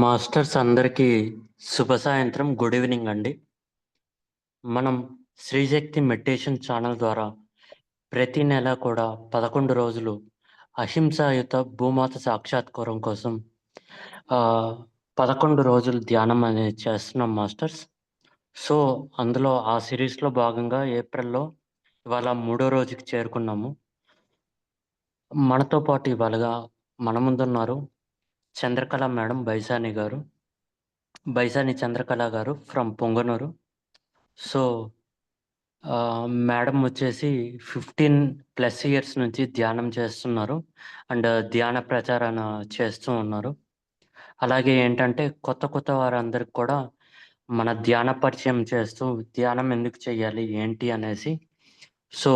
Masters అందరికీ శుభ సాయంత్రం, గుడ్ ఈవినింగ్ అండి. మనం శ్రీశక్తి మెడిటేషన్ ఛానల్ ద్వారా ప్రతి నెల కూడా 11 రోజులు అహింసాయుత భూమాత సాక్షాత్కారం కోసం 11 రోజులు ధ్యానం అనేది చేస్తున్నాం మాస్టర్స్. సో అందులో ఆ సిరీస్లో భాగంగా ఏప్రిల్లో ఇవాళ 3వ రోజుకి చేరుకున్నాము. మనతో పాటు ఇవాళగా మన ముందున్నారు చంద్రకళ మేడం, బైసాని చంద్రకళ గారు ఫ్రమ్ పొంగనూరు. సో మేడం వచ్చేసి 15+ ఇయర్స్ నుంచి ధ్యానం చేస్తున్నారు అండ్ ధ్యాన ప్రచారణ చేస్తూ ఉన్నారు. అలాగే ఏంటంటే కొత్త వారందరికి కూడా మన ధ్యాన పరిచయం చేస్తూ ధ్యానం ఎందుకు చేయాలి ఏంటి అనేసి సో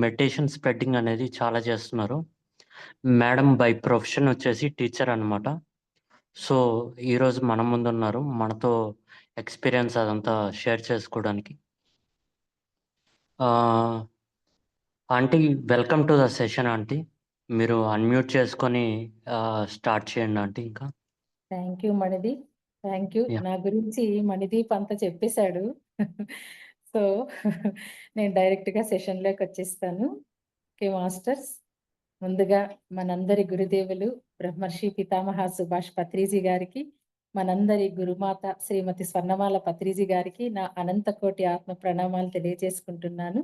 మెడిటేషన్ స్ప్రెడ్డింగ్ అనేది చాలా చేస్తున్నారు. మేడం బై ప్రొఫెషన్ వచ్చేసి టీచర్ అనమాట. సో ఈరోజు మన ముందు ఉన్నారు, మనతో ఎక్స్పీరియన్స్ అదంతా షేర్ చేసుకోవడానికి. Aunty, welcome to the session aunty. మీరు అన్మ్యూట్ చేసుకొని స్టార్ట్ చేయండి ఆంటీ. ఇంకా thank you Manideep, thank you. Yeah. నా గురించి మణిదీప్ అంతా చెప్పేశాడు. సో నేను డైరెక్ట్గా సెషన్లోకి వచ్చేస్తాను. ఓకే మాస్టర్స్, ముందుగా మనందరి గురుదేవులు బ్రహ్మర్షి పితామహ సుభాష్ పత్రిజీ గారికి, మనందరి గురుమాత శ్రీమతి స్వర్ణమాల పత్రిజీ గారికి నా అనంత కోటి ఆత్మ ప్రణామాలు తెలియజేసుకుంటున్నాను.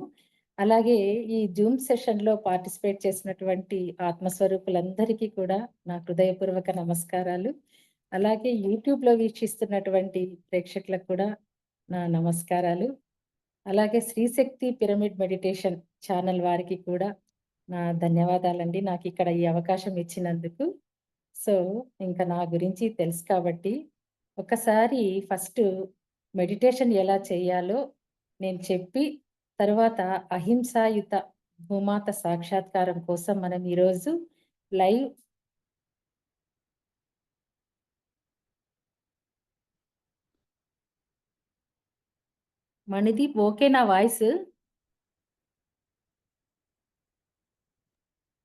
అలాగే ఈ జూమ్ సెషన్లో పార్టిసిపేట్ చేసినటువంటి ఆత్మస్వరూపులందరికీ కూడా నా హృదయపూర్వక నమస్కారాలు. అలాగే యూట్యూబ్లో వీక్షిస్తున్నటువంటి ప్రేక్షకులకు కూడా నా నమస్కారాలు. అలాగే శ్రీశక్తి పిరమిడ్ మెడిటేషన్ ఛానల్ వారికి కూడా నా ధన్యవాదాలండి, నాకు ఇక్కడ ఈ అవకాశం ఇచ్చినందుకు. సో ఇంకా నా గురించి తెలుసు కాబట్టి ఒకసారి ఫస్ట్ మెడిటేషన్ ఎలా చేయాలో నేను చెప్పి తర్వాత అహింసాయుత భూమాత సాక్షాత్కారం కోసం మనం ఈరోజు లైవ్ మణిదీప్, ఓకే నా వాయిస్?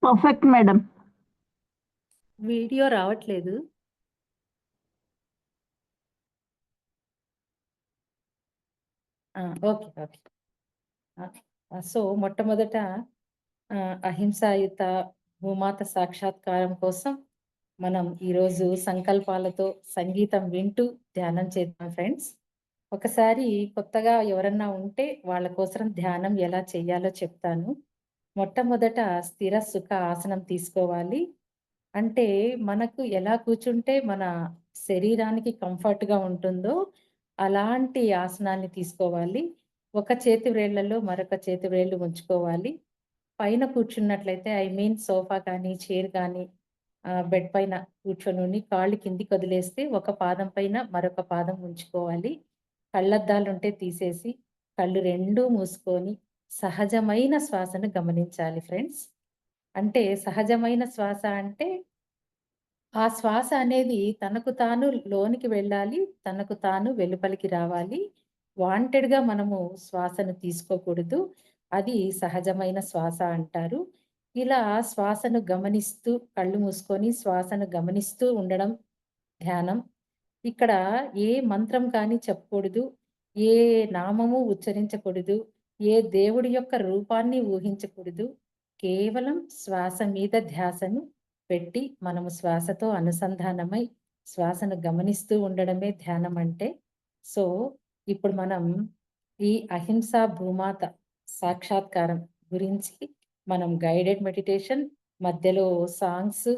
Perfect madam. వీడియో రావట్లేదు. Okay okay. సో మొట్టమొదట అహింసాయుత భూమాత సాక్షాత్కారం కోసం మనం ఈరోజు సంకల్పాలతో సంగీతం వింటూ ధ్యానం చేద్దాం ఫ్రెండ్స్. ఒకసారి కొత్తగా ఎవరన్నా ఉంటే వాళ్ళ కోసం ధ్యానం ఎలా చేయాలో చెప్తాను. మొట్టమొదట స్థిర సుఖ ఆసనం తీసుకోవాలి. అంటే మనకు ఎలా కూర్చుంటే మన శరీరానికి కంఫర్ట్గా ఉంటుందో అలాంటి ఆసనాన్ని తీసుకోవాలి. ఒక చేతి వేళ్లలో మరొక చేతి వేళ్ళు ఉంచుకోవాలి. పైన కూర్చున్నట్లయితే సోఫా కానీ చైర్ కానీ బెడ్ పైన కూర్చొని కాళ్ళు కిందికి వదిలేస్తే ఒక పాదం పైన మరొక పాదం ఉంచుకోవాలి. కళ్ళద్దాలుంటే తీసేసి కళ్ళు రెండూ మూసుకొని సహజమైన శ్వాసను గమనించాలి ఫ్రెండ్స్. అంటే సహజమైన శ్వాస అంటే ఆ శ్వాస అనేది తనకు తాను లోనికి వెళ్ళాలి, తనకు తాను వెలుపలికి రావాలి. వాంటెడ్‌గా మనము శ్వాసను తీసుకోకూడదు. అది సహజమైన శ్వాస అంటారు. ఇలా శ్వాసను గమనిస్తూ కళ్ళు మూసుకొని శ్వాసను గమనిస్తూ ఉండడం ధ్యానం. ఇక్కడ ఏ మంత్రం కానీ చెప్పకూడదు, ఏ నామము ఉచ్చరించకూడదు, ఏ దేవుడి యొక్క రూపాన్ని ఊహించకూడదు. కేవలం శ్వాస మీద ధ్యాసను పెట్టి మనము శ్వాసతో అనుసంధానమై శ్వాసను గమనిస్తూ ఉండడమే ధ్యానం అంటే. సో ఇప్పుడు మనం ఈ అహింసా భూమాత సాక్షాత్కారం గురించి మనం గైడెడ్ మెడిటేషన్ మధ్యలో సాంగ్స్,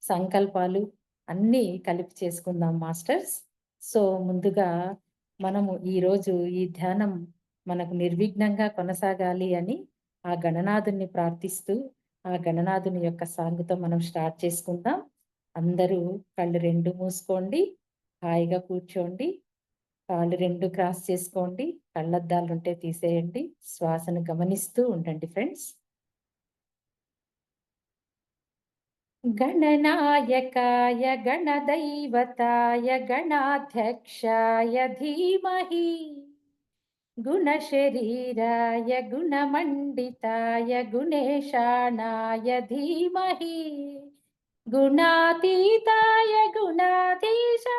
సంకల్పాలు అన్నీ కలిపి చేసుకుందాం మాస్టర్స్. సో ముందుగా మనము ఈరోజు ఈ ధ్యానం మనకు నిర్విఘ్నంగా కొనసాగాలి అని ఆ గణనాథుని ప్రార్థిస్తూ ఆ గణనాథుని యొక్క సాంగుతో మనం స్టార్ట్ చేసుకుందాం. అందరూ కళ్ళు రెండు మూసుకోండి, హాయిగా కూర్చోండి, కాళ్ళు రెండు క్రాస్ చేసుకోండి, కళ్ళద్దాలు ఉంటే తీసేయండి, శ్వాసను గమనిస్తూ ఉండండి ఫ్రెండ్స్. గణనాయకాయ గణదైవతాయ గణాధ్యక్షాయ ధీమహి గుణశరీరాయ గుణమండితాయ గుణేశానాయ ధీమహి గుణాతీతాయ గుణాధీశాయ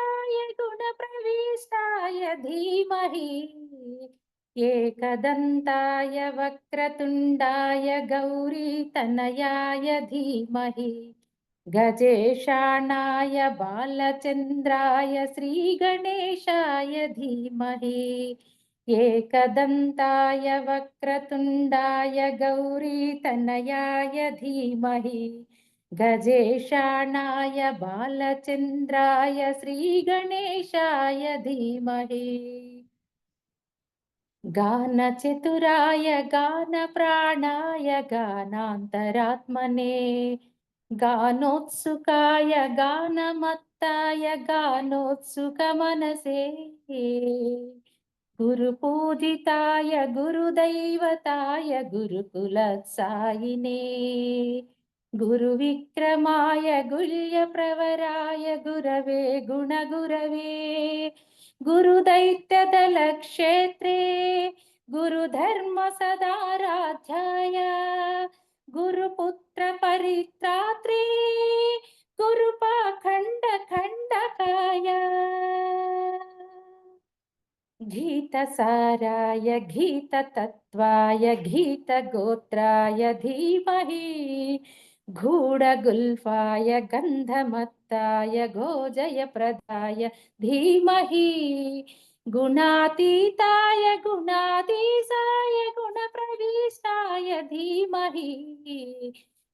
प्रविष्टाय धीमहि एकदन्ताय वक्रतुण्डाय गौरीतनयाय धीमहि गजेशाणाय बालचन्द्राय श्रीगणेशाय धीमहि एकदन्ताय वक्रतुण्डाय गौरीतनयाय धीमहि गजेशाणाय बालचन्द्राय श्रीगणेशाय धीमहि गानचतुराय गानप्राणाय गानान्तरात्मने गानोत्सुकाय गानमत्ताय गानोत्सुकमनसे गुरुपूजिताय गुरुदैवताय गुरुकुलसायिने गुरुविक्रमाय गुल्यप्रवराय गुरवे गुणगुरवे गुरुदैत्यदलक्षेत्रे गुरुधर्मसदाराध्याय गुरुपुत्रपरित्रात्रे गुरुपाखण्डखण्डकाय गीतसाराय गीततत्त्वाय गीतगोत्राय धीमहि गूढगुल्फाय गन्धमत्ताय गोजयप्रदाय धीमहि गुणातीताय गुणाधीशाय गुणप्रविष्टाय धीमहि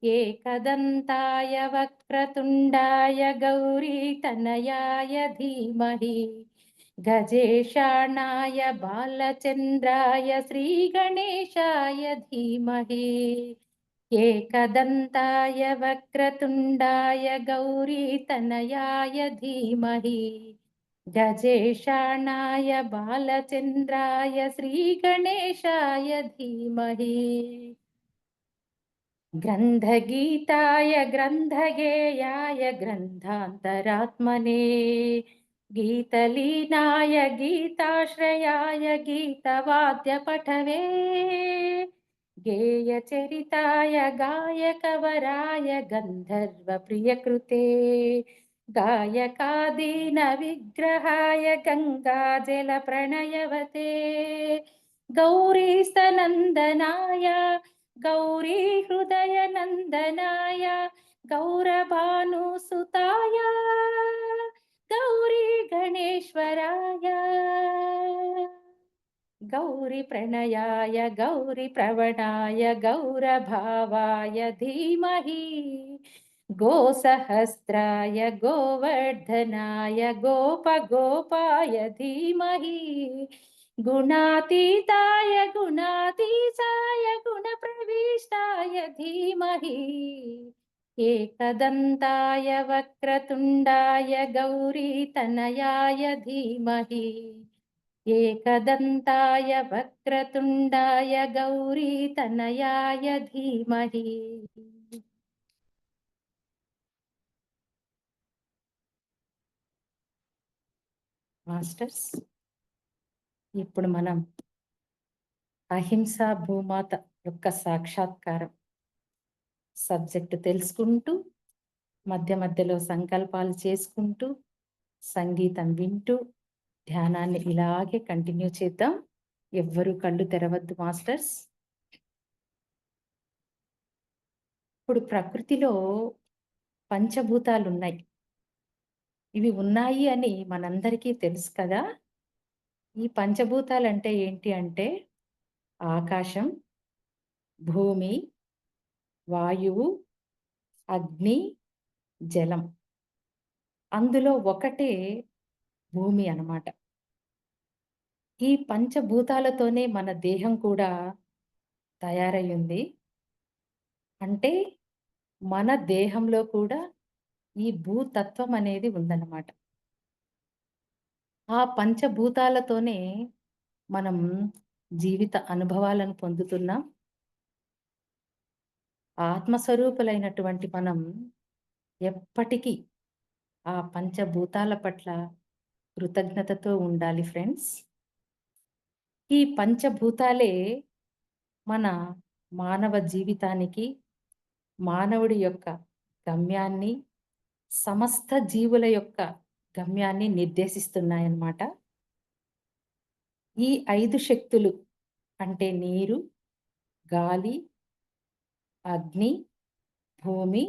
एकदन्ताय वक्रतुण्डाय गौरीतनयाय धीमहि गजेशाणाय बालचन्द्राय श्रीगणेशाय धीमहि एकदन्ताय वक्रतुण्डाय गौरीतनयाय धीमहि गजेशाणाय बालचन्द्राय श्रीगणेशाय धीमहि ग्रन्थगीताय ग्रन्थगेयाय ग्रन्थान्तरात्मने गीतलीनाय गीताश्रयाय गीतवाद्यपठवे गेयचरिताय गायकवराय गन्धर्वप्रियकृते गायकादीनविग्रहाय गङ्गाजलप्रणयवते गौरीस्तनन्दनाय गौरी हृदयनन्दनाय गौरभानुसुताय गौरी गणेश्वराय गौरी प्रणयाय गौरी प्रवणाय गौरभावाय धीमहि गोसहस्राय गोवर्धनाय गोपगोपाय धीमहि गुणातीताय गुणातीताय गुणप्रविष्टाय धीमहि एकदन्ताय वक्रतुण्डाय गौरीतनयाय धीमहि एकदन्ताय वक्रतुण्डाय गौरीतनयाय धीमहि మాస్టర్స్ ఇప్పుడు మనం అహింసా భూమాత యొక్క సాక్షాత్కారం సబ్జెక్ట్ తెలుసుకుంటూ మధ్య మధ్యలో సంకల్పాలు చేసుకుంటూ సంగీతం వింటూ ధ్యానాన్ని ఇలాగే కంటిన్యూ చేద్దాం. ఎవ్వరూ కళ్ళు తెరవద్దు మాస్టర్స్. ఇప్పుడు ప్రకృతిలో పంచభూతాలు ఉన్నాయి. ఇవి ఉన్నాయి అని మనందరికీ తెలుసు కదా. ఈ పంచభూతాలు అంటే ఏంటి అంటే ఆకాశం, భూమి, వాయువు, అగ్ని, జలం. అందులో ఒకటే భూమి అన్నమాట. ఈ పంచభూతాలతోనే మన దేహం కూడా తయారయ్యింది. అంటే మన దేహంలో కూడా ఈ భూతత్వం అనేది ఉందన్నమాట. ఆ పంచభూతాలతోనే మనం జీవిత అనుభవాలను పొందుతున్నాం. ఆత్మస్వరూపులైనటువంటి మనం ఎప్పటికీ ఆ పంచభూతాల పట్ల కృతజ్ఞతతో ఉండాలి ఫ్రెండ్స్. ఈ పంచభూతాలే మన మానవ జీవితానికి, మానవుడి యొక్క గమ్యాన్ని, సమస్త జీవుల యొక్క గమ్యాన్ని నిర్దేశిస్తున్నాయన్నమాట. ఈ 5 శక్తులు అంటే నీరు, గాలి, అగ్ని, భూమి,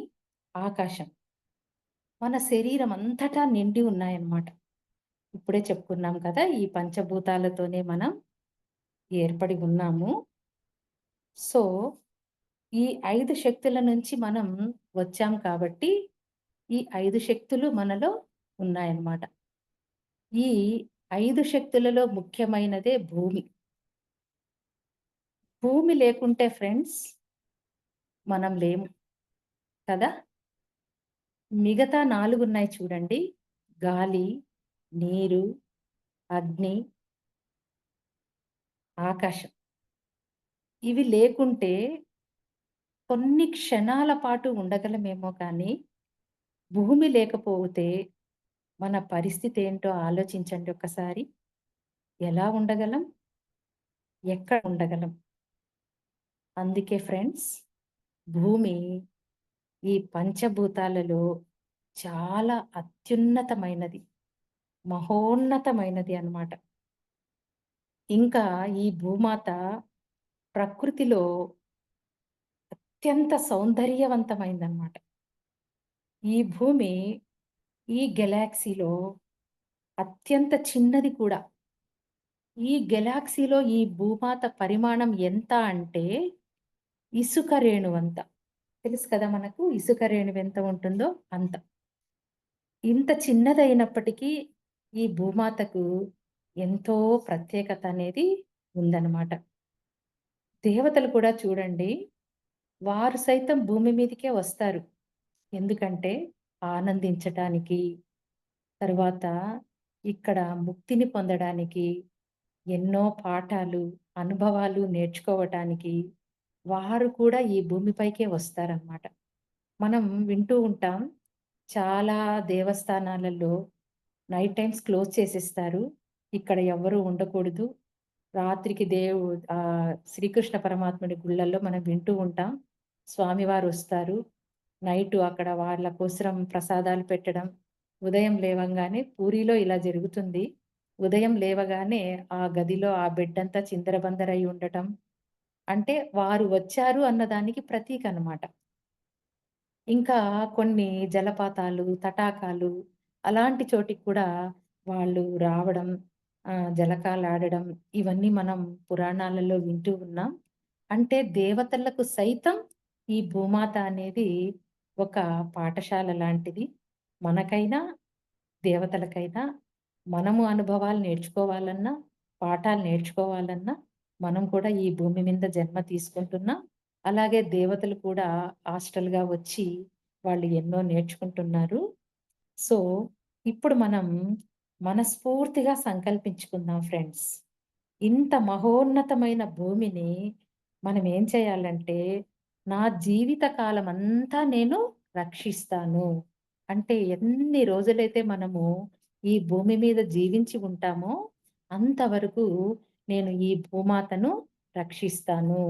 ఆకాశం మన శరీరం అంతటా నిండి ఉన్నాయన్నమాట. ఇప్పుడే చెప్పుకున్నాం కదా! ఈ పంచభూతాలతోనే మనం ఏర్పడి ఉన్నాము. సో, ఈ 5 శక్తుల నుంచి మనం వచ్చాం కాబట్టి, ఈ 5 శక్తులు మనలో ఉన్నాయన్నమాట. ఈ 5 శక్తులలో ముఖ్యమైనదే భూమి. భూమి లేకుంటే ఫ్రెండ్స్ మనం లేము కదా! మిగతా 4 ఉన్నాయి చూడండి. గాలి, నీరు, అగ్ని, ఆకాశం. ఇవి లేకుంటే కొన్ని క్షణాల పాటు ఉండగలమేమో కానీ, భూమి లేకపోతే మన పరిస్థితి ఏంటో ఆలోచించండి ఒక్కసారి. ఎలా ఉండగలం? ఎక్కడ ఉండగలం? అందుకే ఫ్రెండ్స్ భూమి ఈ పంచభూతాలలో చాలా అత్యున్నతమైనది. మహోన్నతమైనది అన్నమాట. ఇంకా ఈ భూమాత ప్రకృతిలో అత్యంత సౌందర్యవంతమైందన్నమాట. ఈ భూమి ఈ గెలాక్సీలో అత్యంత చిన్నది కూడా. ఈ గెలాక్సీలో ఈ భూమాత పరిమాణం ఎంత అంటే ఇసుక రేణువంత. తెలుసు కదా మనకు ఇసుక రేణువు ఎంత ఉంటుందో అంత. ఇంత చిన్నదైనప్పటికీ ఈ భూమాతకు ఎంతో ప్రత్యేకత అనేది ఉందన్నమాట. దేవతలు కూడా చూడండి, వారు సైతం భూమి మీదకే వస్తారు. ఎందుకంటే ఆనందించటానికి, తరువాత ఇక్కడ ముక్తిని పొందడానికి, ఎన్నో పాఠాలు, అనుభవాలు నేర్చుకోవటానికి వారు కూడా ఈ భూమిపైకే వస్తారనమాట. మనం వింటూ ఉంటాం. చాలా దేవస్థానాలలో నైట్ టైమ్స్ క్లోజ్ చేసేస్తారు. ఇక్కడ ఎవ్వరు ఉండకూడదు. రాత్రికి శ్రీకృష్ణ పరమాత్ముడి గుళ్ళల్లో మనం వింటూ ఉంటాం. స్వామివారొస్తారు. నైటు అక్కడ వాళ్ళ కోసరం ప్రసాదాలు పెట్టడం. ఉదయం లేవంగానే పూరీలో ఇలా జరుగుతుంది. ఉదయం లేవగానే ఆ గదిలో ఆ బెడ్డంతా చిందరబందరై ఉండటం. అంటే వారు వచ్చారు అన్నదానికి ప్రతీకనమాట. ఇంకా కొన్ని జలపాతాలు, తటాకాలు అలాంటి చోటికి కూడా వాళ్ళు రావడం, జలకాలాడడం ఇవన్నీ మనం పురాణాలలో వింటూ ఉన్నాం. అంటే దేవతలకు సైతం ఈ భూమాత అనేది ఒక పాఠశాల లాంటిది. మనకైనా, దేవతలకైనా మనము అనుభవాలు నేర్చుకోవాలన్నా, పాఠాలు నేర్చుకోవాలన్నా మనం కూడా ఈ భూమి మీద జన్మ తీసుకుంటున్నాం. అలాగే దేవతలు కూడా హాస్టల్‌గా వచ్చి వాళ్ళు ఎన్నో నేర్చుకుంటున్నారు. సో, ఇప్పుడు మనం మనస్ఫూర్తిగా సంకల్పించుకుందాం ఫ్రెండ్స్. ఇంత మహోన్నతమైన భూమిని మనం ఏం చేయాలంటే, నా జీవిత కాలమంతా నేను రక్షిస్తాను. అంటే ఎన్ని రోజులైతే మనము ఈ భూమి మీద జీవించి ఉంటామో, అంతవరకు నేను ఈ భూమాతను రక్షిస్తాను.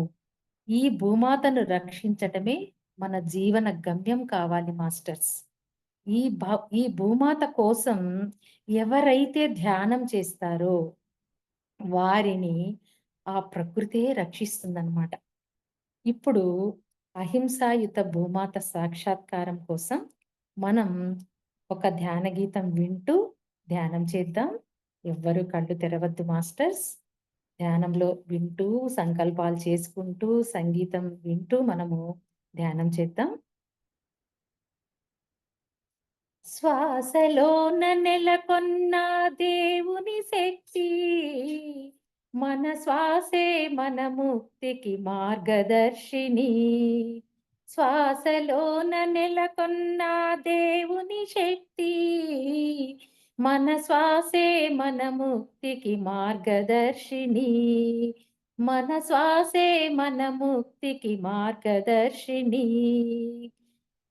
ఈ భూమాతను రక్షించటమే మన జీవన గమ్యం కావాలి మాస్టర్స్. ఈ భూమాత కోసం ఎవరైతే ధ్యానం చేస్తారో వారిని ఆ ప్రకృతే రక్షిస్తుందనమాట. ఇప్పుడు అహింసాయుత భూమాత సాక్షాత్కారం కోసం మనం ఒక ధ్యాన గీతం వింటూ ధ్యానం చేద్దాం. ఎవ్వరూ కళ్ళు తెరవద్దు మాస్టర్స్. ధ్యానంలో వింటూ, సంకల్పాలు చేసుకుంటూ, సంగీతం వింటూ మనము ధ్యానం చేద్దాం. శ్వాసలోన నెలకొన్న దేవుని శక్తి మన శ్వాసే మన ముక్తికి మార్గదర్శిని. శ్వాసలోన నెలకొన్న దేవుని శక్తి మన శ్వాసే మన ముక్తికి మార్గదర్శిని. మన శ్వాసే మన ముక్తికి మార్గదర్శిని.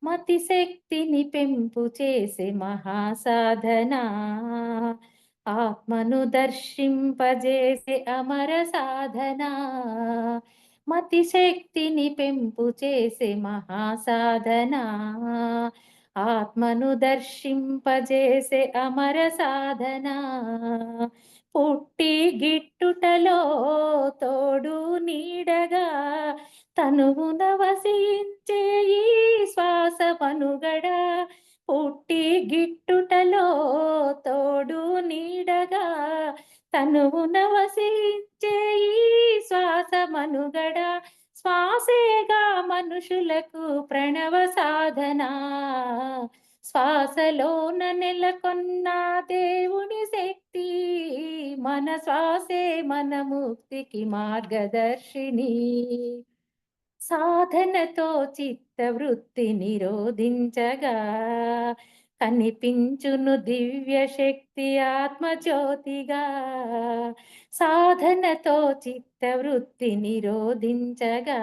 మతి శక్తిని పెంపు చేసే మహాసాధన, ఆత్మను దర్శింపజేసే అమర సాధన. మతి శక్తిని పెంపు చేసే మహాసాధన, ఆత్మను దర్శింపజేసే అమర సాధన. పుట్టి గిట్టుటలో తోడు నీడగా తనువున వసించే ఈ శ్వాస మనుగడ. పుట్టి గిట్టుటలో తోడు నీడగా తనువున వసించే ఈ శ్వాస మనుగడ. శ్వాసేగా మనుషులకు ప్రణవ సాధన. శ్వాసలోన నెలకొన్న దేవుని శక్తి. మన శ్వాసే మన ముక్తికి మార్గదర్శిని. సాధనతో చిత్తవృత్తి నిరోధించగా కనిపించును దివ్య శక్తి ఆత్మజ్యోతిగా. సాధనతో చిత్తవృత్తి నిరోధించగా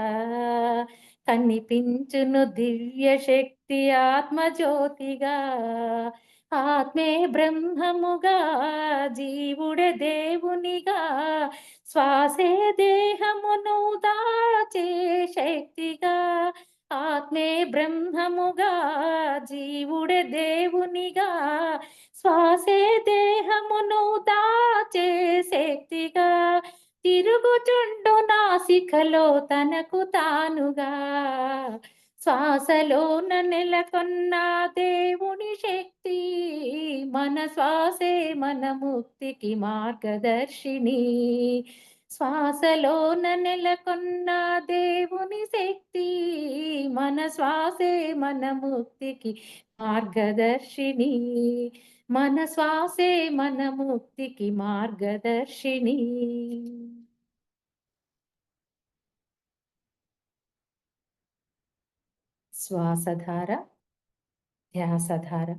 కనిపించును దివ్య శక్తి ఆత్మజ్యోతిగా. ఆత్మే బ్రహ్మముగా జీవుడే దేవునిగా శ్వాసే దేహమును దాచే శక్తిగా. ఆత్మే బ్రహ్మముగా జీవుడే దేవునిగా శ్వాసే దేహమును దాచే శక్తిగా. తిరుగుచుండు నాసికలో తనకు తానుగా శ్వాసలోన నెలకొన్న దేవుని శక్తి. మన శ్వాసే మన ముక్తికి మార్గదర్శిని. శ్వాసలోన నెలకొన్న దేవుని శక్తి. మన శ్వాసే మన ముక్తికి మార్గదర్శిని. మన శ్వాసే మన ముక్తికి మార్గదర్శిని. శ్వాసధార, ధ్యాసధార.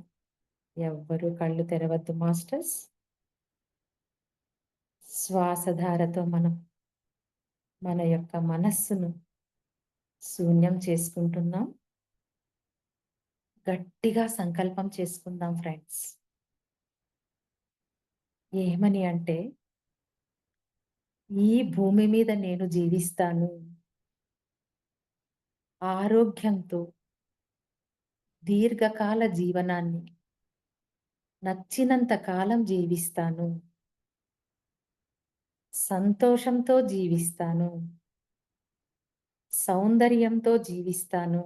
ఎవ్వరూ కళ్ళు తెరవద్దు మాస్టర్స్. శ్వాసధారతో మనం మన యొక్క మనస్సును శూన్యం చేసుకుంటున్నాం. గట్టిగా సంకల్పం చేసుకుందాం ఫ్రెండ్స్. ఏమని అంటే, ఈ భూమి మీద నేను జీవిస్తాను ఆరోగ్యంతో, దీర్ఘకాల జీవనాన్ని నచ్చినంత కాలం జీవిస్తాను, సంతోషంతో జీవిస్తాను, సౌందర్యంతో జీవిస్తాను,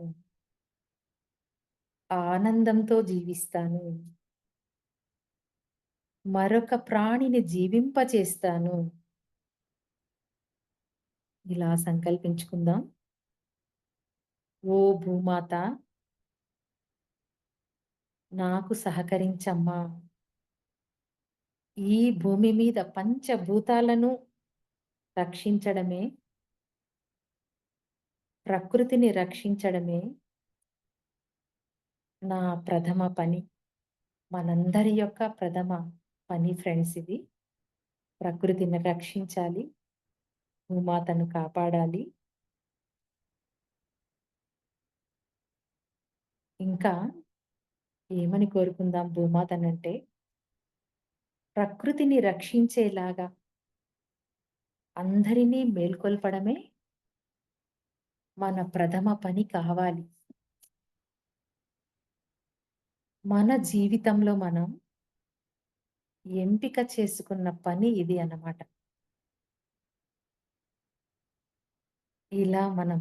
ఆనందంతో జీవిస్తాను, మరొక ప్రాణిని జీవింపచేస్తాను. ఇలా సంకల్పించుకుందాం. ఓ భూమాత, నాకు సహకరించమ్మా. ఈ భూమి మీద పంచభూతాలను రక్షించడమే, ప్రకృతిని రక్షించడమే నా ప్రథమ పని. మనందరి యొక్క ప్రథమ పని ఫ్రెండ్స్ ఇది. ప్రకృతిని రక్షించాలి, భూమాతను కాపాడాలి. ఇంకా ఏమని కోరుకుందాం భూమాతనంటే, ప్రకృతిని రక్షించేలాగా అందరినీ మేల్కొల్పడమే మన ప్రథమ పని కావాలి. మన జీవితంలో మనం ఎంపిక చేసుకున్న పని ఇది అన్నమాట. ఇలా మనం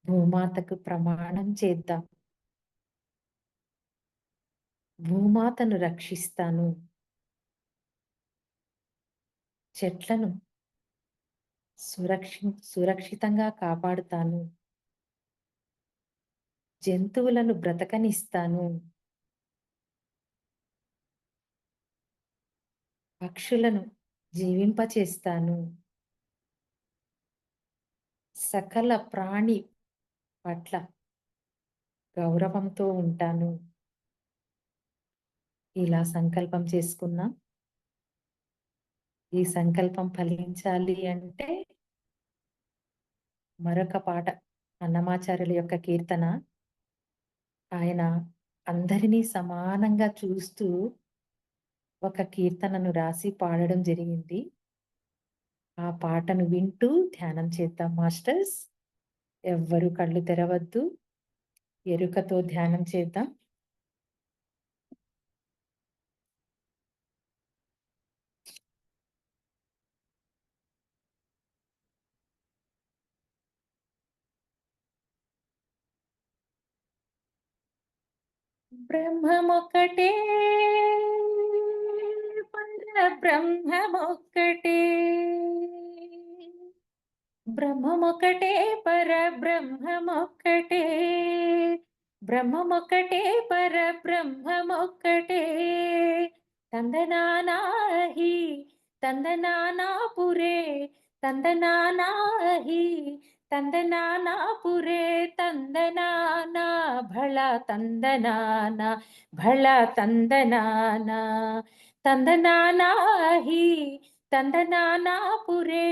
భూమాతకు ప్రమాణం చేద్దాం. భూమాతను రక్షిస్తాను, చెట్లను సురక్షితంగా కాపాడుతాను, జంతువులను బ్రతకనిస్తాను, పక్షులను జీవింపచేస్తాను, సకల ప్రాణి పట్ల గౌరవంతో ఉంటాను. ఇలా సంకల్పం చేసుకున్నాం. ఈ సంకల్పం ఫలించాలి అంటే మరొక పాట, అన్నమాచార్యుల యొక్క కీర్తన. ఆయన అందరినీ సమానంగా చూస్తూ ఒక కీర్తనను రాసి పాడడం జరిగింది. ఆ పాటను వింటూ ధ్యానం చేద్దాం మాస్టర్స్. ఎవ్వరూ కళ్ళు తెరవద్దు. ఎరుకతో ధ్యానం చేద్దాం. బ్రహ్మమొక్కటే, పరబ్రహ్మమొక్కటే. బ్రహ్మమొక్కటే, పరబ్రహ్మమొక్కటే. బ్రహ్మమొక్కటే, పరబ్రహ్మమొక్కటే. తందనానాహి తందనానాపురే, తందనానాహి తందనానాపురే, తందనానా భళ తందనానా భళ తందనానా. తందనానాహి తందనానాపురే,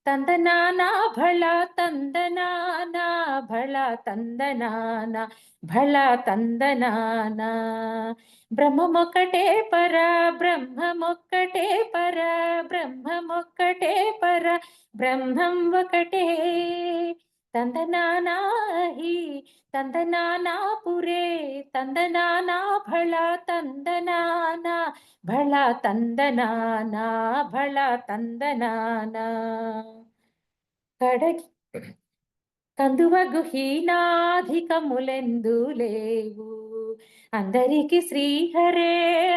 తందనానా భళ తందనానా భళ తందనానా భళ తందనానా. బ్రహ్మమొక్కటే, పర బ్రహ్మమొక్కటే, పర బ్రహ్మమొక్కటే, పర బ్రహ్మం ఒకటే. తందనానాహి తందనానాపురే, తందనానా భళ తందనానా భళ తందనానా భళ తందనానా. కడగి కందువగు హీనాధికములెందు లేవు, అందరికి శ్రీహరే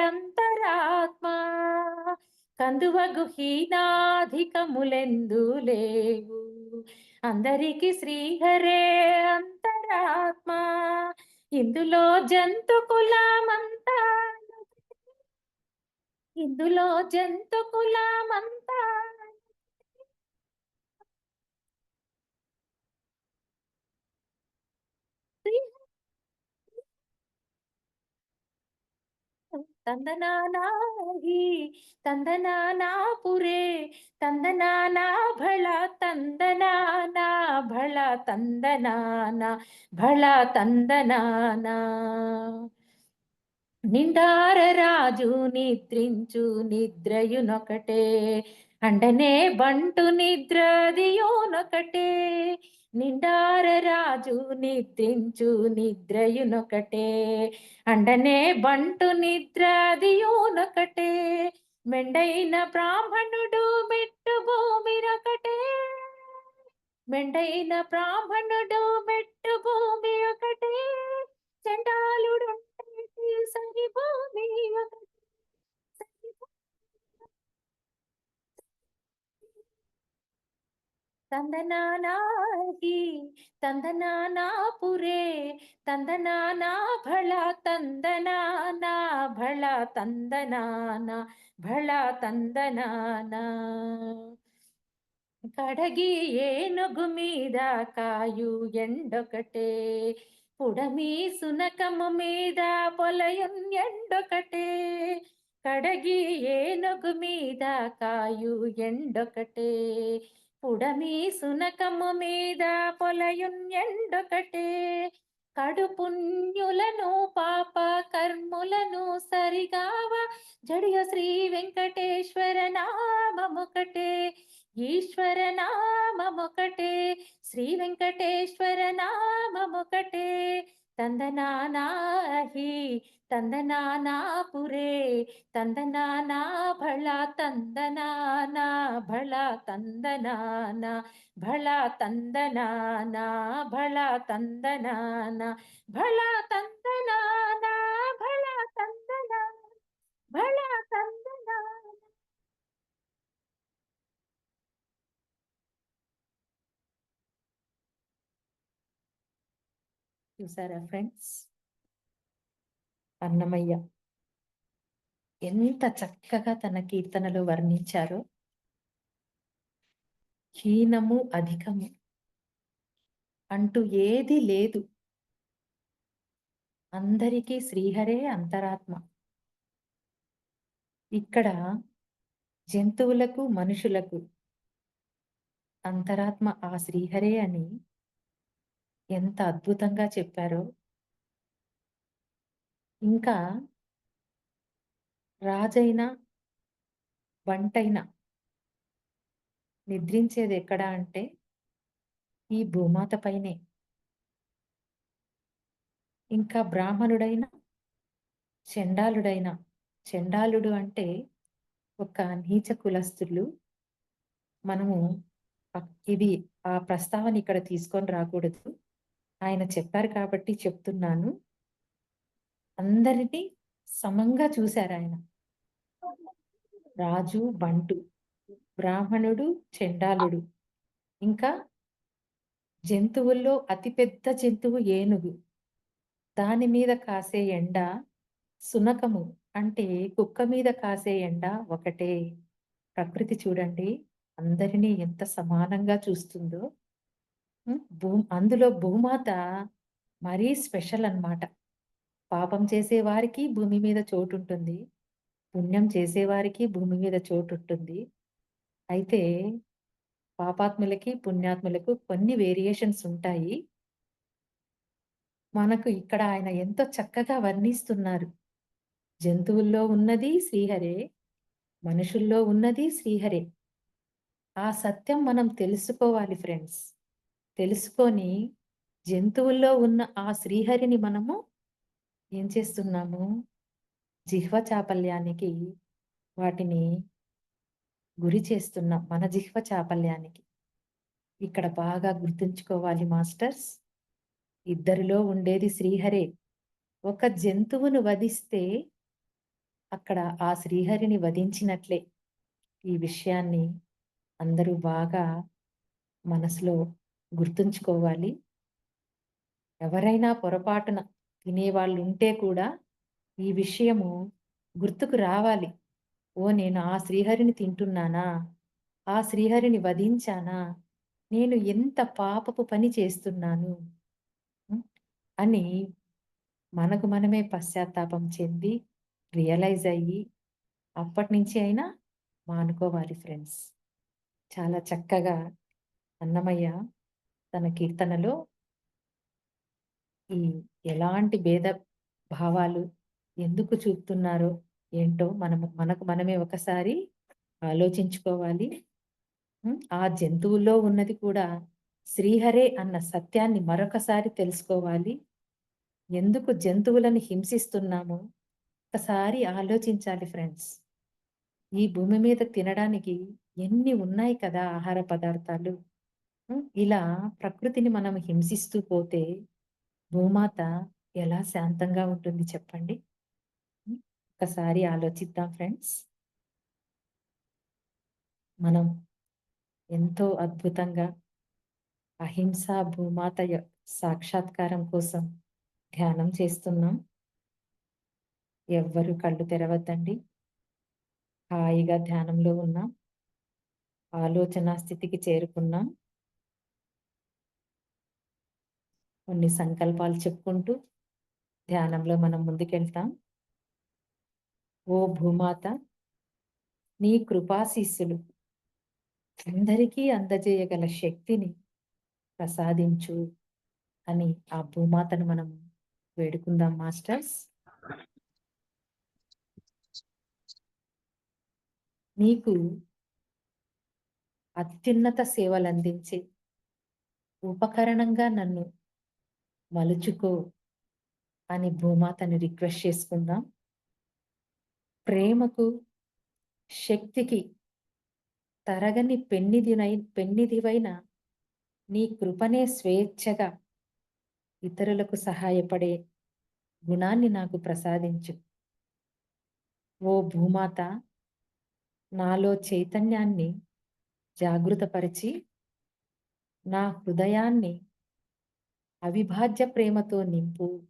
అంతరాత్మ. కందువగు హీనాధికములెందు లేవు, అందరికి శ్రీహరే అంతరాత్మ. ఇందులో జంతు కులమంతా, ఇందులో జంతు కులమంతా, తందనానాహి తందనానాపురే, తందనానా భళ తందనానా భళ తందనానా భళ తందనానా. నిండార రాజు నిద్రించు నిద్రయునొకటే, అండనే బంటు నిద్రదియోనొకటే. నిండార రాజు నిద్రించు నిద్రయునొకటే, అండనే బంటు నిద్రదియోనొకటే. మెండైన బ్రాహ్మణుడు మెట్టు భూమిరొకటే, మెండైన బ్రాహ్మణుడు మెట్టు భూమి ఒకటే. చండాలుడు సరి భూమి ఒకటే. తందనానాహి తందనానాపురే, తందనానా భళ తందనానా భళ తందనానా భళ తందనానా. కడగి ఏనుగు మీద కాయు ఎండొకటే, పుడమి సునకము మీద పొలయం ఎండొకటే. కడగి ఏనుగు మీద కాయు ఎండొకటే, పుడమి సునకము మీద పొలయం ఎండొకటే. కడు పుణ్యులను పాప కర్ములను సరిగావ, జడియ శ్రీ వెంకటేశ్వర నామముకటే. ఈశ్వర నామముకటే, శ్రీ వెంకటేశ్వర నామముకటే. తందనానాహి తందనానాపురే, తందనానా భళ తందనానా భళ తందనానా భళ తందనానా భళ తందనానా భళ తందనానా భళ తందనా భళ తందనా. చూసారా ఫ్రెండ్స్, అన్నమయ్య ఎంత చక్కగా తన కీర్తనలో వర్ణించారో. హీనము అధికము అంటూ ఏది లేదు, అందరికీ శ్రీహరే అంతరాత్మ. ఇక్కడ జంతువులకు మనుషులకు అంతరాత్మ ఆ శ్రీహరే అని ఎంత అద్భుతంగా చెప్పారో. ఇంకా రాజైనా బంటైనా నిద్రించేది ఎక్కడ అంటే ఈ భూమాత పైనే. ఇంకా బ్రాహ్మణుడైన, చండాలుడైన, చండాలుడు అంటే ఒక నీచ కులస్తులు. మనము ఇది ఆ ప్రస్తావన ఇక్కడ తీసుకొని రాకూడదు. ఆయన చెప్పారు కాబట్టి చెప్తున్నాను. అందరినీ సమంగా చూసారాయన. రాజు, బంటు, బ్రాహ్మణుడు, చండాలుడు, ఇంకా జంతువుల్లో అతిపెద్ద జంతువు ఏనుగు. దాని మీద కాసే ఎండ సునకము అంటే కుక్క మీద కాసే ఎండ ఒకటే. ప్రకృతి చూడండి అందరినీ ఎంత సమానంగా చూస్తుందో. అందులో భూమాత మరీ స్పెషల్ అన్నమాట. పాపం చేసేవారికి భూమి మీద చోటుంటుంది. పుణ్యం చేసేవారికి భూమి మీద చోటుంటుంది. అయితే పాపాత్ములకి, పుణ్యాత్ములకు కొన్ని వేరియేషన్స్ ఉంటాయి. మనకు ఇక్కడ ఆయన ఎంతో చక్కగా వర్ణిస్తున్నారు. జంతువుల్లో ఉన్నది శ్రీహరే, మనుషుల్లో ఉన్నది శ్రీహరే. ఆ సత్యం మనం తెలుసుకోవాలి ఫ్రెండ్స్. తెలుసుకొని జంతువుల్లో ఉన్న ఆ శ్రీహరిని మనము ఏం చేస్తున్నాము? జిహ్వ చాపల్యానికి వాటిని గురి చేస్తున్నాం. మన జిహ్వ చాపల్యానికి. ఇక్కడ బాగా గుర్తుంచుకోవాలి మాస్టర్స్. ఇద్దరిలో ఉండేది శ్రీహరే. ఒక జంతువును వధిస్తే అక్కడ ఆ శ్రీహరిని వధించినట్లే. ఈ విషయాన్ని అందరూ బాగా మనసులో గుర్తుంచుకోవాలి. ఎవరైనా పొరపాటున తినేవాళ్ళుంటే కూడా ఈ విషయము గుర్తుకు రావాలి. నేను ఆ శ్రీహరిని తింటున్నానా? ఆ శ్రీహరిని వధించానా? నేను ఎంత పాపపు పని చేస్తున్నాను? హ్మ్. అని మనకు మనమే పశ్చాత్తాపం చెంది, రియలైజ్ అయ్యి, అప్పటినుంచి అయినా మానుకోవాలి ఫ్రెండ్స్. చాలా చక్కగా అన్నమయ్య తన కీర్తనలో ఈ ఎలాంటి భేద భావాలు ఎందుకు చూపుతున్నారో ఏంటో మనకు మనమే ఒకసారి ఆలోచించుకోవాలి. ఆ జంతువుల్లో ఉన్నది కూడా శ్రీహరే అన్న సత్యాన్ని మరొకసారి తెలుసుకోవాలి. ఎందుకు జంతువులను హింసిస్తున్నామో ఒకసారి ఆలోచించాలి ఫ్రెండ్స్. ఈ భూమి మీద తినడానికి ఎన్ని ఉన్నాయి కదా ఆహార పదార్థాలు. ఇలా ప్రకృతిని మనం హింసిస్తూ పోతే భూమాత ఎలా శాంతంగా ఉంటుంది చెప్పండి? హ్మ్. ఒకసారి ఆలోచిద్దాం ఫ్రెండ్స్. మనం ఎంతో అద్భుతంగా అహింసా భూమాత సాక్షాత్కారం కోసం ధ్యానం చేస్తున్నాం. ఎవ్వరు కళ్ళు తెరవద్దండి. హాయిగా ధ్యానంలో ఉన్నాం. ఆలోచనా స్థితికి చేరుకున్నాం. కొన్ని సంకల్పాలు చెప్పుకుంటూ ధ్యానంలో మనం ముందుకెళ్తాం. ఓ భూమాత, నీ కృపాశీస్సులు అందరికీ అందజేయగల శక్తిని ప్రసాదించు అని ఆ భూమాతను మనం వేడుకుందాం మాస్టర్స్. నీకు అత్యున్నత సేవలందించే ఉపకరణంగా నన్ను మలుచుకో అని భూమాతని రిక్వెస్ట్ చేసుకుందాం. ప్రేమకు, శక్తికి తరగని పెన్నిదివైన నీ కృపనే స్వేచ్ఛగా ఇతరులకు సహాయపడే గుణాన్ని నాకు ప్రసాదించు. ఓ భూమాత, నాలో చైతన్యాన్ని జాగృతపరిచి నా హృదయాన్ని అవిభాజ్య ప్రేమతో నింపు.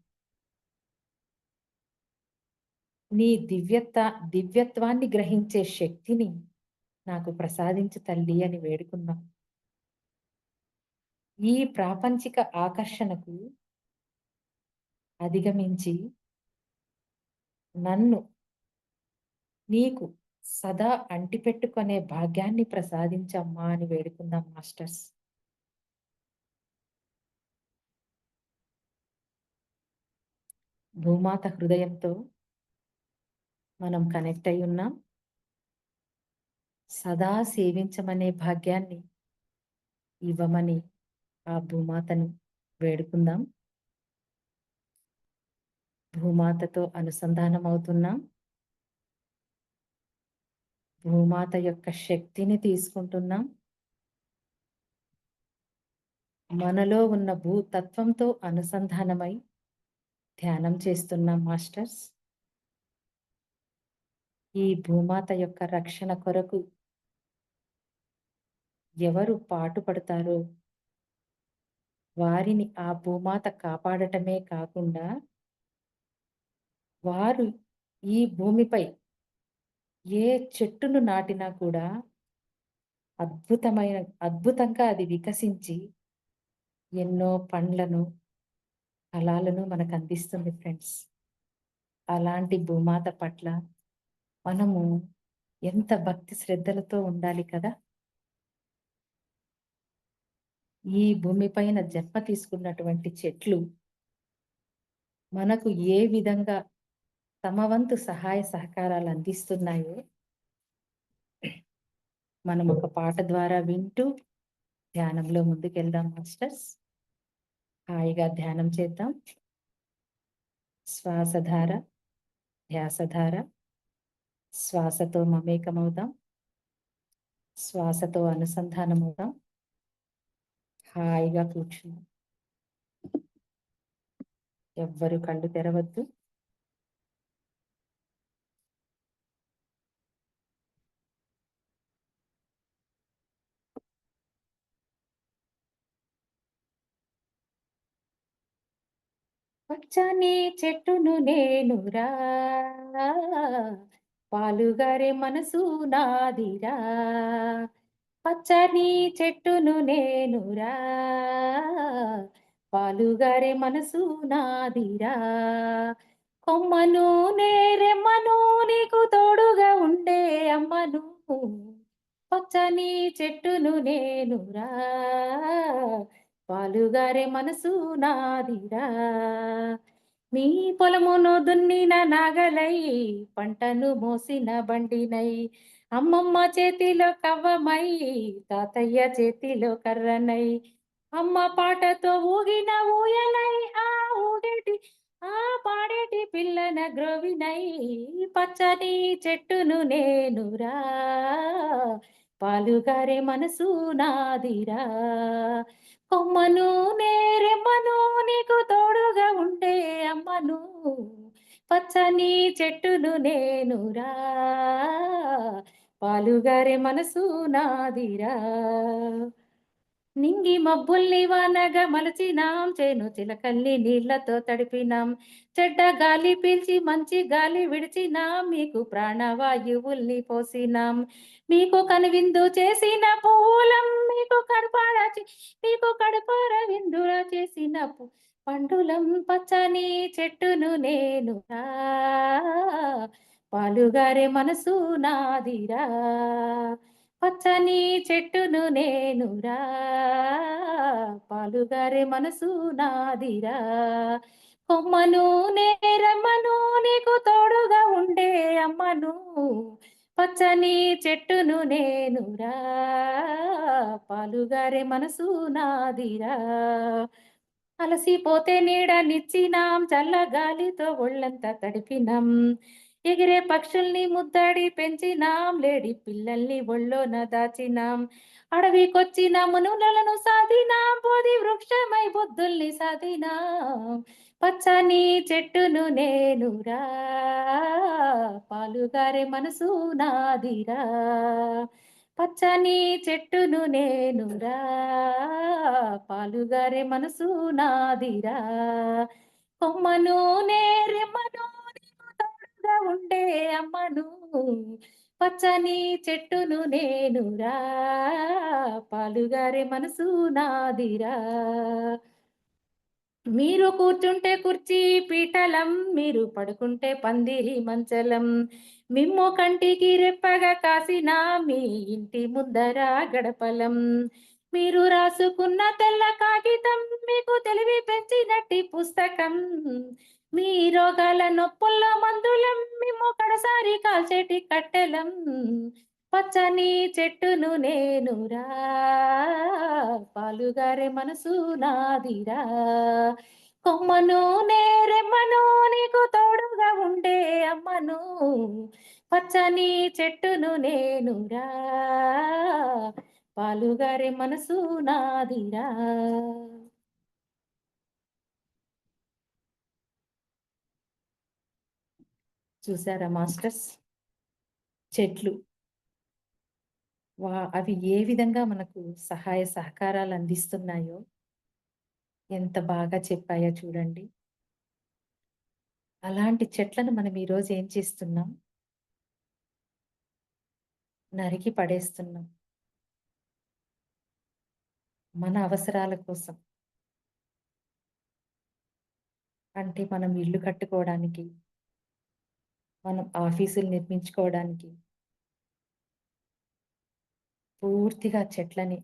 నీ దివ్యత్వాన్ని గ్రహించే శక్తిని నాకు ప్రసాదించు తల్లి అని వేడుకుందాం. ఈ ప్రాపంచిక ఆకర్షణకు అధిగమించి నన్ను నీకు సదా అంటిపెట్టుకునే భాగ్యాన్ని ప్రసాదించమ్మా అని వేడుకుందాం మాస్టర్స్. భూమాత హృదయంతో మనం కనెక్ట్ అయి ఉన్నాం. సదా సేవించమనే భాగ్యాన్ని ఇవ్వమని ఆ భూమాతను వేడుకుందాం. భూమాతతో అనుసంధానమవుతున్నాం. భూమాత యొక్క శక్తిని తీసుకుంటున్నాం. మనలో ఉన్న భూతత్వంతో అనుసంధానమై ధ్యానం చేస్తున్నాం మాస్టర్స్. ఈ భూమాత యొక్క రక్షణ కొరకు ఎవరు పాటుపడతారో వారిని ఆ భూమాత కాపాడటమే కాకుండా వారు ఈ భూమిపై ఏ చెట్టును నాటినా కూడా అద్భుతంగా అది వికసించి ఎన్నో పండ్లను, ఫలాలను మనకు అందిస్తుంది ఫ్రెండ్స్. అలాంటి భూమాత పట్ల మనము ఎంత భక్తి శ్రద్ధలతో ఉండాలి కదా. ఈ భూమిపైన జన్మ తీసుకున్నటువంటి చెట్లు మనకు ఏ విధంగా తమ వంతు సహాయ సహకారాలు అందిస్తున్నాయో మనం ఒక పాట ద్వారా వింటూ ధ్యానంలో ముందుకెళ్దాం మాస్టర్స్. హాయిగా ధ్యానం చేద్దాం. శ్వాసధార, ధ్యాసధార. శ్వాసతో మమేకమవుదాం. శ్వాసతో అనుసంధానమవుదాం. హాయిగా కూర్చుందాం. ఎవ్వరు కళ్ళు తెరవద్దు. పచ్చని చెట్టును నేనురా, పాలుగారే మనసు నాదిరా. పచ్చని చెట్టును నేనురా, పాలుగారే మనసు నాదిరా. కొమ్మను నేరెమ్మను నీకు తోడుగా ఉండే అమ్మను. పచ్చని చెట్టును నేనురా, పాలుగారే మనసు నాదిరా. మీ పొలమును దున్నిన నాగలై, పంటను మోసిన బండినై, అమ్మమ్మ చేతిలో కవ్వమై, తాతయ్య చేతిలో కర్రనై, అమ్మ పాటతో ఊగిన ఊయలై, ఆ ఊగేటి ఆ పాడేటి పిల్లన గ్రోవినై. పచ్చని చెట్టును నేనురా, పాలుగారే మనసు నాదిరా. కొమ్మను నేరెమ్మను నీకు తోడుగా ఉండే అమ్మను. పచ్చని చెట్టును నేనురా, పాలుగారే మనసు నాదిరా. నింగి మబ్బుల్ని వానగా మలచినాం, చేను చిలకల్ని నీళ్లతో తడిపినాం, చెడ్డ గాలి పీల్చి మంచి గాలి విడిచినాం, మీకు ప్రాణవాయువుల్ని పోసినాం, మీకు కనువిందు చేసిన పూలం, మీకు కడుపార విందురా చేసిన పండులం. పచ్చని చెట్టును నేనురా, పాలుగారే మనసు నాదిరా. పచ్చని చెట్టును నేనురా, పాలుగారే మనసు నాదిరా. కొమ్మను నేరమ్మను నీకు తోడుగా ఉండే అమ్మను. పచ్చని చెట్టును నేనురా, పాలుగారే మనసు నాదిరా. అలసిపోతే నీడనిచ్చినాం, చల్లగాలితో ఒళ్ళంతా తడిపినాం, ఎగిరే పక్షుల్ని ముద్దడి పెంచినాం, లేడి పిల్లల్ని ఒళ్ళోన దాచినాం, అడవికొచ్చిన మునులను సాధినాం, బోధి వృక్షమై బుద్ధుల్ని సాధినాం. పచ్చని చెట్టును నేనురా, పాలుగారే మనసు నాదిరా. పచ్చని చెట్టును నేనురా, పాలుగారే మనసు నాదిరా. కొమ్మను నేరెమ్మను నీకు తోడుగా ఉండే అమ్మను. పచ్చని చెట్టును నేనురా, పాలుగారే మనసు నాదిరా. మీరు కూర్చుంటే కుర్చీ పీఠలం, మీరు పడుకుంటే పందిరి మంచలం, మిమ్ము కంటికి రెప్పగా కాసిన మీ ఇంటి ముందర గడపలం, మీరు రాసుకున్న తెల్ల కాగితం, మీకు తెలివి పెంచినట్టి పుస్తకం, మీ రోగాల నొప్పుల్లో మందులం, మిమ్ము కడసారి కాల్చేటి కట్టెలం. పచ్చని చెట్టును నేనురా, పాలుగారే మనసు నాదిరా. కొమ్మను నేరెమ్మను నీకు తోడుగా ఉండే అమ్మను పచ్చని చెట్టును నేనురా పాలుగారే మనసు నాదిరా. చూసారా మాస్టర్స్? చెట్లు అవి ఏ విధంగా మనకు సహాయ సహకారాలు అందిస్తున్నాయో ఎంత బాగా చెప్పాయో చూడండి. అలాంటి చెట్లను మనం ఈరోజు ఏం చేస్తున్నాం? నరికి పడేస్తున్నాం. మన అవసరాల కోసం. అంటే మనం ఇల్లు కట్టుకోవడానికి, మనం ఆఫీసులు నిర్మించుకోవడానికి పూర్తిగా చెట్లని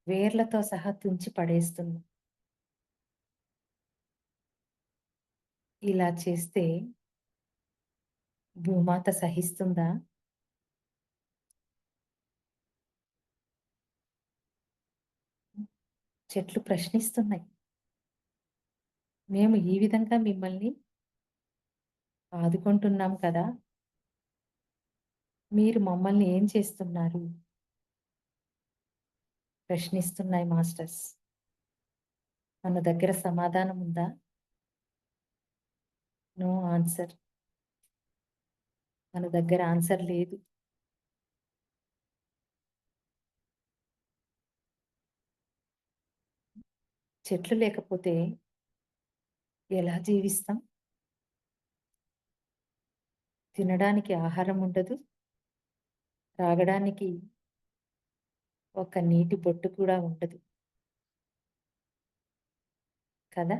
వేర్లతో సహా తుంచి పడేస్తున్నాం. ఇలా చేస్తే భూమాత సహిస్తుందా? చెట్లు ప్రశ్నిస్తున్నాయి. మేము ఈ విధంగా మిమ్మల్ని ఆదుకుంటున్నాం కదా! మీరు మమ్మల్ని ఏం చేస్తున్నారు? ప్రశ్నిస్తున్నాయి మాస్టర్స్. మన దగ్గర సమాధానం ఉందా? No answer. మన దగ్గర ఆన్సర్ లేదు. చెట్లు లేకపోతే ఎలా జీవిస్తాం? తినడానికి ఆహారం ఉండదు. త్రాగడానికి ఒక నీటి బొట్టు కూడా ఉండదు. కదా!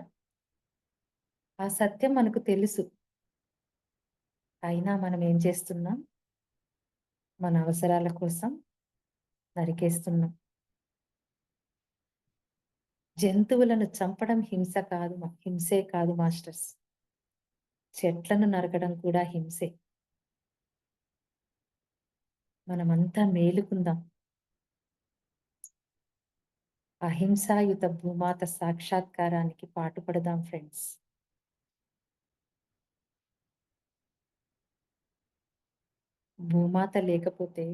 ఆ సత్యం మనకు తెలుసు. అయినా మనం ఏం చేస్తున్నాం? మన అవసరాల కోసం నరికేస్తున్నాం. జంతువులను చంపడం హింసే కాదు మాస్టర్స్. చెట్లను నరకడం కూడా హింసే. మనమంతా మేలుకుందాం. అహింసాయుత భూమాత సాక్షాత్కారానికి పాటుపడదాం ఫ్రెండ్స్. భూమాత లేకపోతే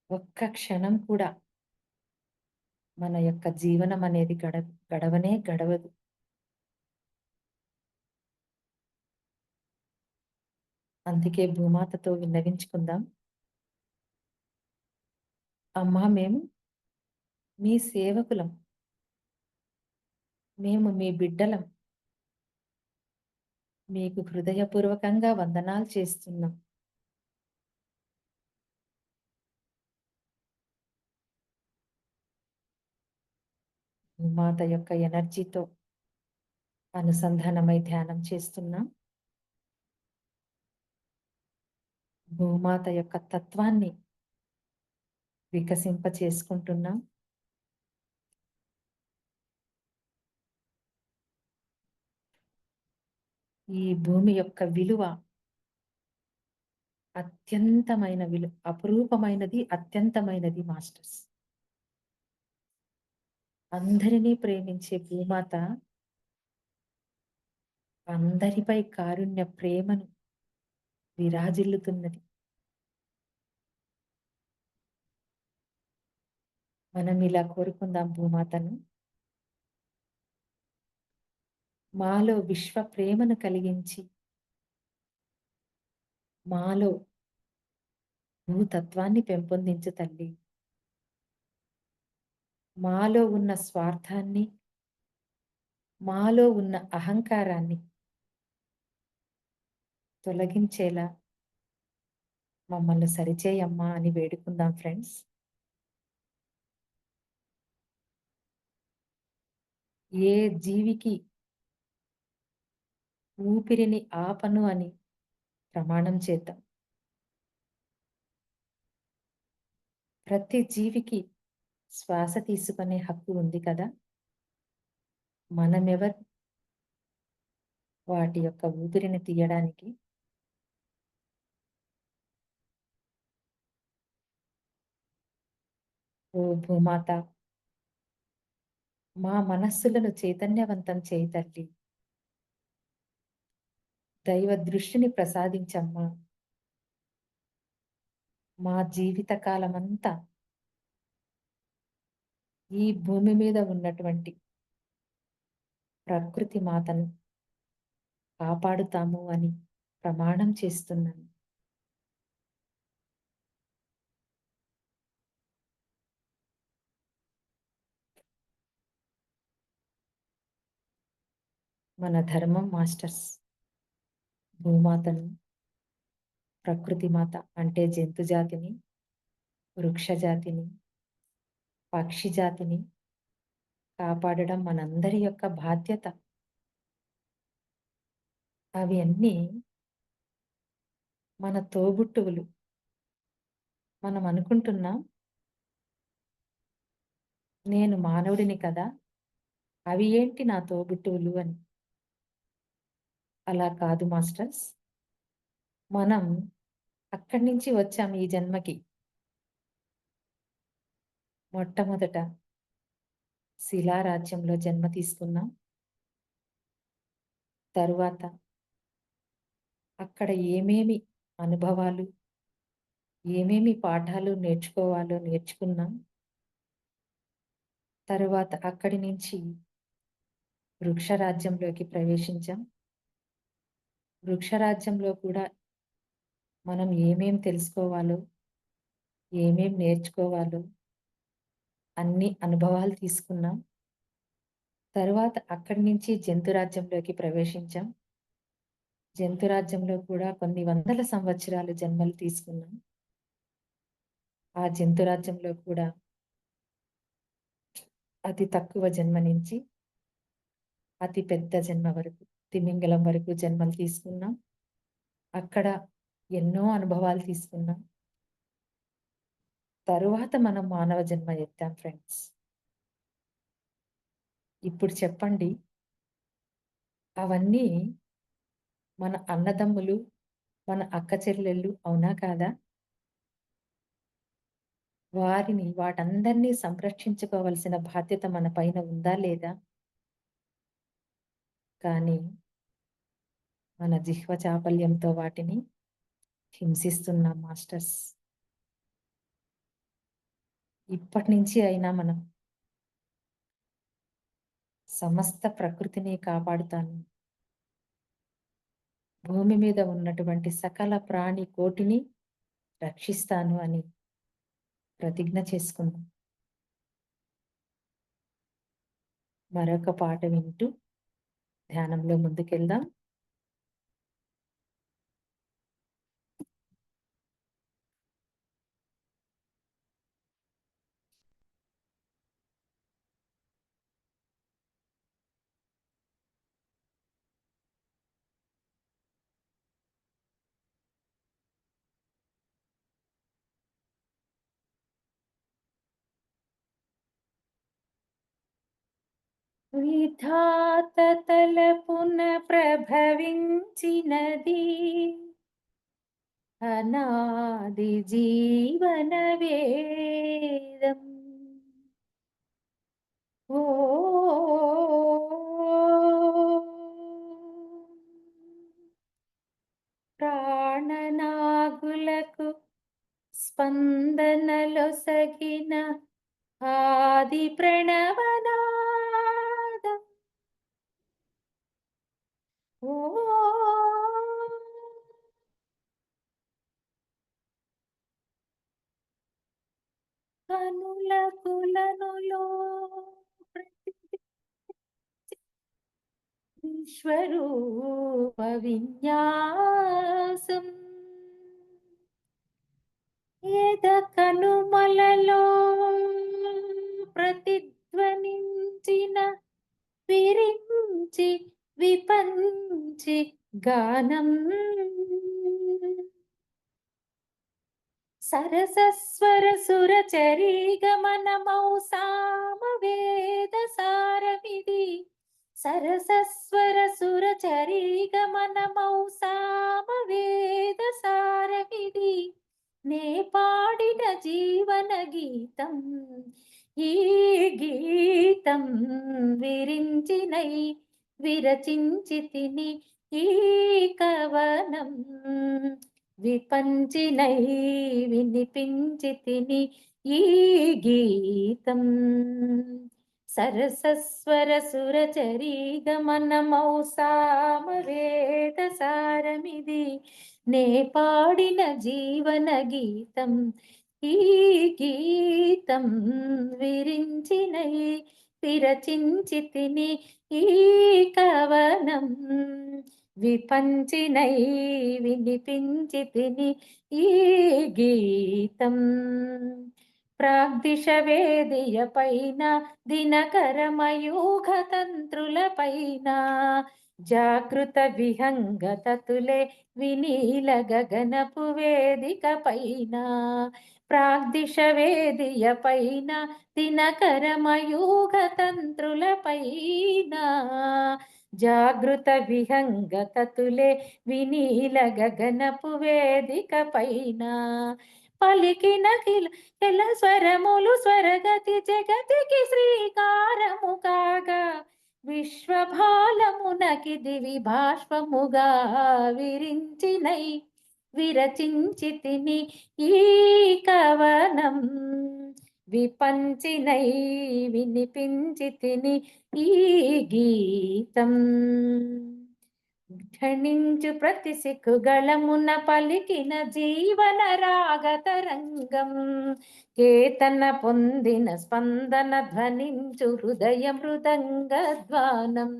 ఒక్క క్షణం కూడా మన యొక్క జీవనం అనేది గడవనే గడవదు. అందుకే భూమాతతో విన్నవించుకుందాం. అమ్మా, మేము మీ సేవకులం. మేము మీ బిడ్డలం. మీకు హృదయపూర్వకంగా వందనాలు చేస్తున్నాం. భూమాత యొక్క ఎనర్జీతో అనుసంధానమై ధ్యానం చేస్తున్నాం. భూమాత యొక్క తత్వాన్ని వికసింప చేసుకుంటున్నాం. ఈ భూమి యొక్క విలువ అపురూపమైనది, అత్యంతమైనది మాస్టర్స్. అందరినీ ప్రేమించే భూమాత అందరిపై కారుణ్య ప్రేమను విరాజిల్లుతున్నది. మనం ఇలా కోరుకుందాం భూమాతను. మాలో విశ్వ ప్రేమను కలిగించి, మాలో భూతత్వాన్ని పెంపొందించు తల్లి. మాలో ఉన్న స్వార్థాన్ని, మాలో ఉన్న అహంకారాన్ని తొలగించేలా మమ్మల్ని సరిచేయమ్మా అని వేడుకుందాం ఫ్రెండ్స్. ఏ జీవికి ఊపిరిని ఆపను అని ప్రమాణం చేద్దాం. ప్రతి జీవికి శ్వాస తీసుకునే హక్కు ఉంది కదా! మనమెవరు వాటి యొక్క ఊపిరిని తీయడానికి? ఓ భూమాత, మా మనస్సులను చైతన్యవంతం చేయి తల్లి. దైవ దృష్టిని ప్రసాదించమ్మా. మా జీవిత కాలమంతా ఈ భూమి మీద ఉన్నటువంటి ప్రకృతి మాతను కాపాడుతాము అని ప్రమాణం చేస్తున్నాను. మన ధర్మం మాస్టర్స్ భూమాతను, ప్రకృతి మాత అంటే జంతు జాతిని, వృక్ష జాతిని, పక్షి జాతిని కాపాడడం మనందరి యొక్క బాధ్యత. అవి అన్నీ మన తోబుట్టువులు. మనం అనుకుంటున్నాం, నేను మానవుడిని కదా, అవి ఏంటి నా తోబుట్టువులు అని. అలా కాదు మాస్టర్స్. మనం అక్కడి నుంచి వచ్చాం ఈ జన్మకి. మొట్టమొదట శిలారాజ్యంలో జన్మ తీసుకున్నాం. తరువాత అక్కడ ఏమేమి అనుభవాలు, ఏమేమి పాఠాలు నేర్చుకోవాలో నేర్చుకున్నాం. తరువాత అక్కడి నుంచి వృక్షరాజ్యంలోకి ప్రవేశించాం. వృక్షరాజ్యంలో కూడా మనం ఏమేం తెలుసుకోవాలో, ఏమేం నేర్చుకోవాలో అన్ని అనుభవాలు తీసుకున్నాం. తరువాత అక్కడి నుంచి జంతురాజ్యంలోకి ప్రవేశించాం. జంతురాజ్యంలో కూడా కొన్ని వందల సంవత్సరాలు జన్మలు తీసుకున్నాం. ఆ జంతురాజ్యంలో కూడా అతి తక్కువ జన్మ నుంచి అతి పెద్ద జన్మ వరకు, తిమింగలం వరకు జన్మలు తీసుకున్నాం. అక్కడ ఎన్నో అనుభవాలు తీసుకున్నాం. తరువాత మనం మానవ జన్మ ఎత్తాం ఫ్రెండ్స్. ఇప్పుడు చెప్పండి, అవన్నీ మన అన్నదమ్ములు, మన అక్క చెల్లెళ్ళు అవునా కాదా? వాటందరినీ సంరక్షించుకోవలసిన బాధ్యత మన పైన ఉందా లేదా? కానీ మన జిహ్వ చాపల్యంతో వాటిని హింసిస్తున్నాం మాస్టర్స్. ఇప్పటి నుంచి అయినా మనం సమస్త ప్రకృతిని కాపాడుతాను, భూమి మీద ఉన్నటువంటి సకల ప్రాణి కోటిని రక్షిస్తాను అని ప్రతిజ్ఞ చేసుకుందాం. మరొక పాట వింటూ ధ్యానంలో ముందుకెళ్దాం. విధాత తలపున ప్రభవించినది అనాది జీవన వేదం. ఓ ప్రాణనాగులకు స్పందనలొసగిన ఆది ప్రణవనాదం. ఓ కనుల కులనులో విశ్వరూప విన్యాసం. ఎద కనుమలలో ప్రతిధ్వనించిన విరించి విపంచి గానం. సరసస్వర సుర చరీ గమనమౌ సామవేద సారమిది. సరసస్వర సుర చరీ గమనమౌ సామవేద సారమిది. నే పాడిన జీవన గీతం ఈ గీత గీతం విరించినై విరచించితిని ఈ కవనం విపంచినై వినిపించితిని ఈ గీతం సరసస్వర సురచరీ గమనమౌ సామవేద సారమిది నే పాడిన జీవన గీతం ఈ గీతం విరించినై విరచించితిని ఈ కవనం విపంచినై వినిపించితిని ఈ గీతం ప్రాగ్దిశ వేదియ పైన దినకరమయూఘ తంత్రుల పైన జాగృత విహంగతతులే వినీల గగనపు వేదిక పైన ప్రాగ్దిశ వేదియ పైన దినకరమయూఘ తంత్రుల పైన జాగృత విహంగతతులే వినీల గగనపు వేదిక పైన పలికిన కిల స్వరములు స్వరగతి జగతికి శ్రీకారము కాగా విశ్వభాలమునకి దివి బాష్పముగా విరించినై విరచించితిని ఈ కవనం విపంచినై వినిపించితిని ఈ గీతం క్షణించు ప్రతి సిక్కుగళమున పలికిన జీవన రాగతరంగం కేతన పొందిన స్పందన ధ్వనించు హృదయ మృదంగ ధ్వానం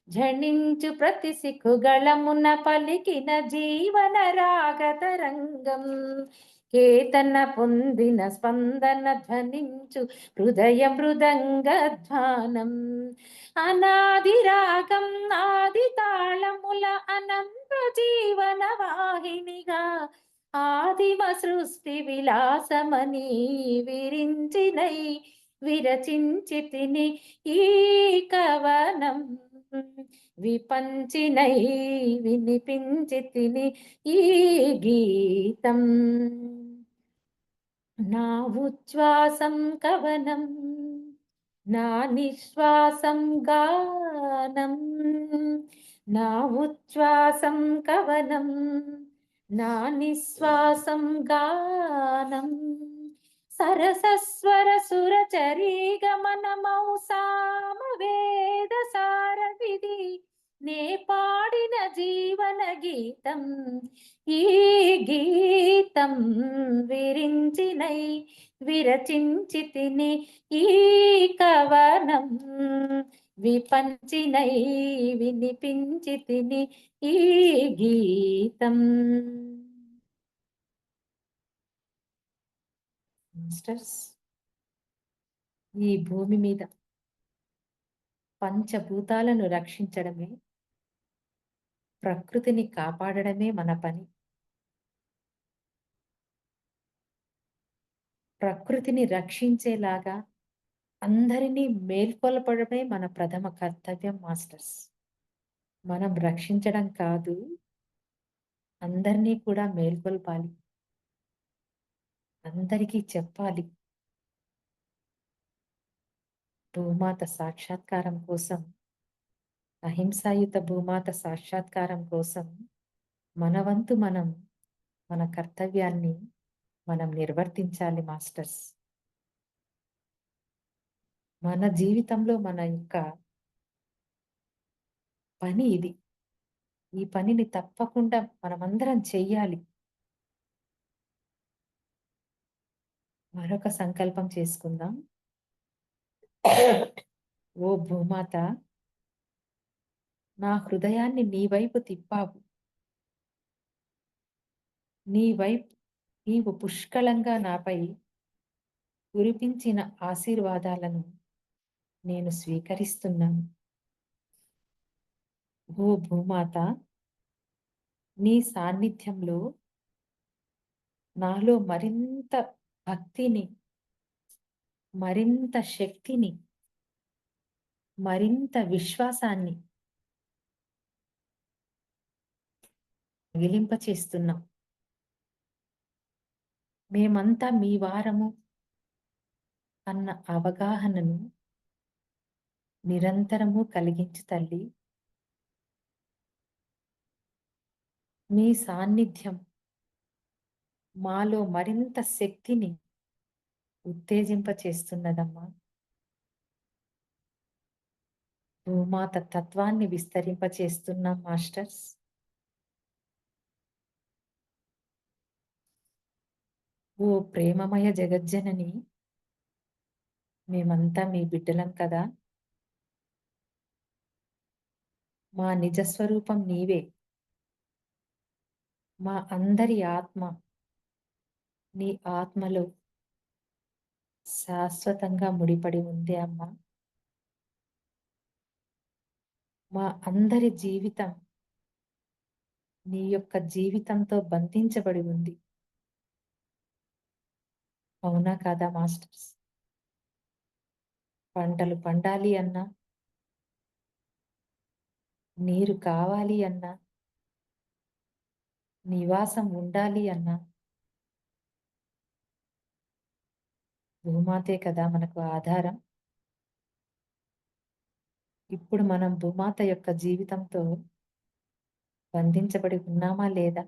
ఝణించు ప్రతి సిక్కుగళమున పలికిన జీవన రాగతరంగం కేతన పొందిన స్పందన ధ్వనించు హృదయ మృదంగ ధ్వానం అనాది రాగం ఆది తాళముల అనంత జీవన వాహినిగా ఆదిమ సృష్టి విలాసమని విరించినై విరచించితిని ఈ కవనం విపంచినై వినిపించితిని ఈ గీతం నా ఉచ్ఛ్వాసం కవనం నా నిశ్వాసం గానం నా ఉచ్ఛ్వాసం కవనం నా నిశ్వాసం గానం సరసస్వర సురచరీ గమనమౌ సామవేద సారవిది నే పాడిన జీవన గీతం ఈ గీతం విరించినై విరచించితిని ఈ కవనం విపంచినై వినిపించితిని ఈ గీతం మాస్టర్స్ ఈ భూమి మీద పంచభూతాలను రక్షించడమే ప్రకృతిని కాపాడడమే మన పని ప్రకృతిని రక్షించేలాగా అందరినీ మేల్కొల్పడమే మన ప్రథమ కర్తవ్యం మాస్టర్స్ మనం రక్షించడం కాదు అందరినీ కూడా మేల్కొల్పాలి అందరికీ చెప్పాలి భూమాత సాక్షాత్కారం కోసం అహింసాయుత భూమాత సాక్షాత్కారం కోసం మన వంతు మనం మన కర్తవ్యాన్ని మనం నిర్వర్తించాలి మాస్టర్స్ మన జీవితంలో మన యొక్క పని ఇది ఈ పనిని తప్పకుండా మనమందరం చెయ్యాలి మరొక సంకల్పం చేసుకుందాం ఓ భూమాత నా హృదయాన్ని నీ వైపు తిప్పావు నీ వైపు నీవు పుష్కలంగా నాపై కురిపించిన ఆశీర్వాదాలను నేను స్వీకరిస్తున్నాను ఓ భూమాత నీ సాన్నిధ్యంలో నాలో మరింత భక్తిని మరింత శక్తిని మరింత విశ్వాసాన్ని మిగిలింపచేస్తున్నాం మేమంతా మీ వారము అన్న అవగాహనను నిరంతరము కలిగించు తల్లి. మీ సాన్నిధ్యం మాలో మరింత శక్తిని ఉత్తేజింపచేస్తున్నదమ్మా. భూమాత తత్వాన్ని విస్తరింపచేస్తున్నాం మాస్టర్స్. ఓ ప్రేమమయ జగజ్జనని, మేమంతా మీ బిడ్డలం కదా. మా నిజస్వరూపం నీవే. మా అందరి ఆత్మ నీ ఆత్మలో శాశ్వతంగా ముడిపడి ఉంది అమ్మా. మా అందరి జీవితం నీ యొక్క జీవితంతో బంధించబడి ఉంది. అవునా కాదా మాస్టర్స్? పంటలు పండాలి అన్నా, నీరు కావాలి అన్నా, నివాసం ఉండాలి అన్నా భూమాతే కదా మనకు ఆధారం. ఇప్పుడు మనం భూమాత యొక్క జీవితంతో బంధించబడి ఉన్నామా లేదా?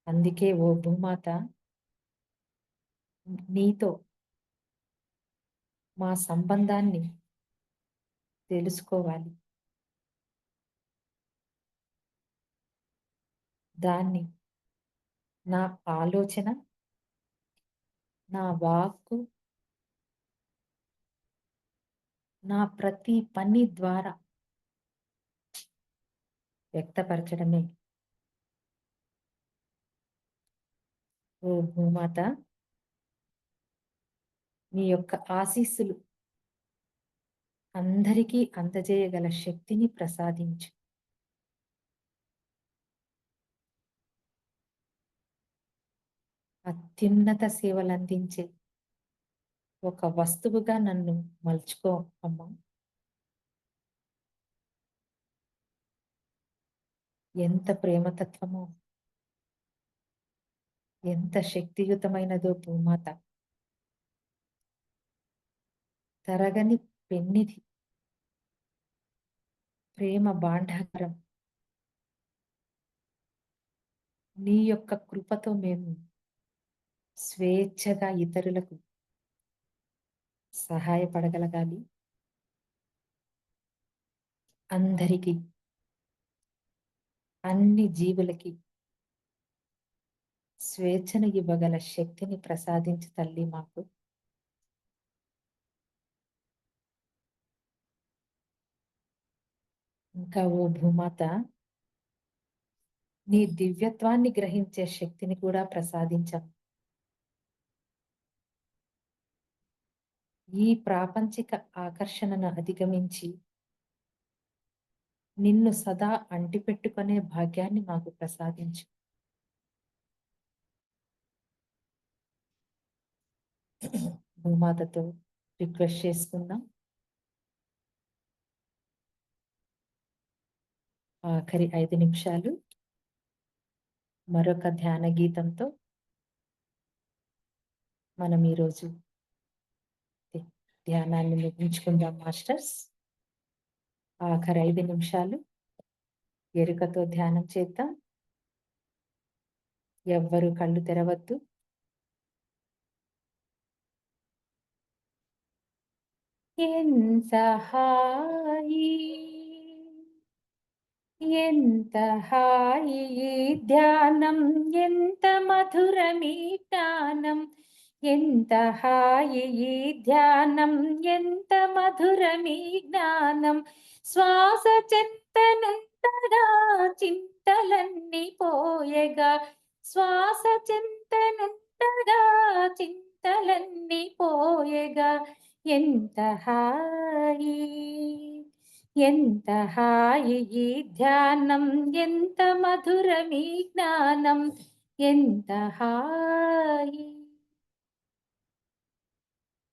అందుకే ఓ భూమాత, నీతో మా సంబంధాన్ని తెలుసుకోవాలి. దాన్ని నా ఆలోచన, నా వాక్కు, నా ప్రతి పని ద్వారా వ్యక్తపరచడమే. ఓ భూమాత, నీ యొక్క ఆశీస్సులు అందరికీ అందజేయగల శక్తిని ప్రసాదించు. అత్యున్నత సేవలందించే ఒక వస్తువుగా నన్ను మలుచుకో అమ్మా. ఎంత ప్రేమతత్వమో, ఎంత శక్తియుతమైనదో భూమాత. తరగని పెన్నిధి, ప్రేమ భాండాగారం. నీ యొక్క కృపతో మేము స్వేచ్ఛగా ఇతరులకు సహాయపడగలగాలి. అందరికీ, అన్ని జీవులకి స్వేచ్ఛను ఇవ్వగల శక్తిని ప్రసాదించు తల్లి మాకు. ఇంకా ఓ భూమాత, నీ దివ్యత్వాన్ని గ్రహించే శక్తిని కూడా ప్రసాదించాం. ఈ ప్రాపంచిక ఆకర్షణను అధిగమించి నిన్ను సదా అంటిపెట్టుకునే భాగ్యాన్ని మాకు ప్రసాదించు. భూమాతతో రిక్వెస్ట్ చేసుకుందాం. ఆఖరి 5 నిమిషాలు మరొక ధ్యాన గీతంతో మనం ఈరోజు ధ్యానాన్ని ముగించుకుందాం మాస్టర్స్. ఆఖరి 5 నిమిషాలు ఎరుకతో ధ్యానం చేద్దాం. ఎవ్వరూ కళ్ళు తెరవద్దు. ఎంత హాయి, ఎంత హాయి ఈ ధ్యానం, ఎంత మధురమీ జ్ఞానం. ఎంత హాయి ఈ ధ్యానం, ఎంత మధురమీ జ్ఞానం. శ్వాస చెంతనుండగా చింతలన్నీ పోయగా, శ్వాస చెంతనుండగా చింతలన్నీ పోయగా. ఎంత హాయి, ఎంత హాయి ఈ ధ్యానం, ఎంత మధురమీ జ్ఞానం. ఎంత హాయి.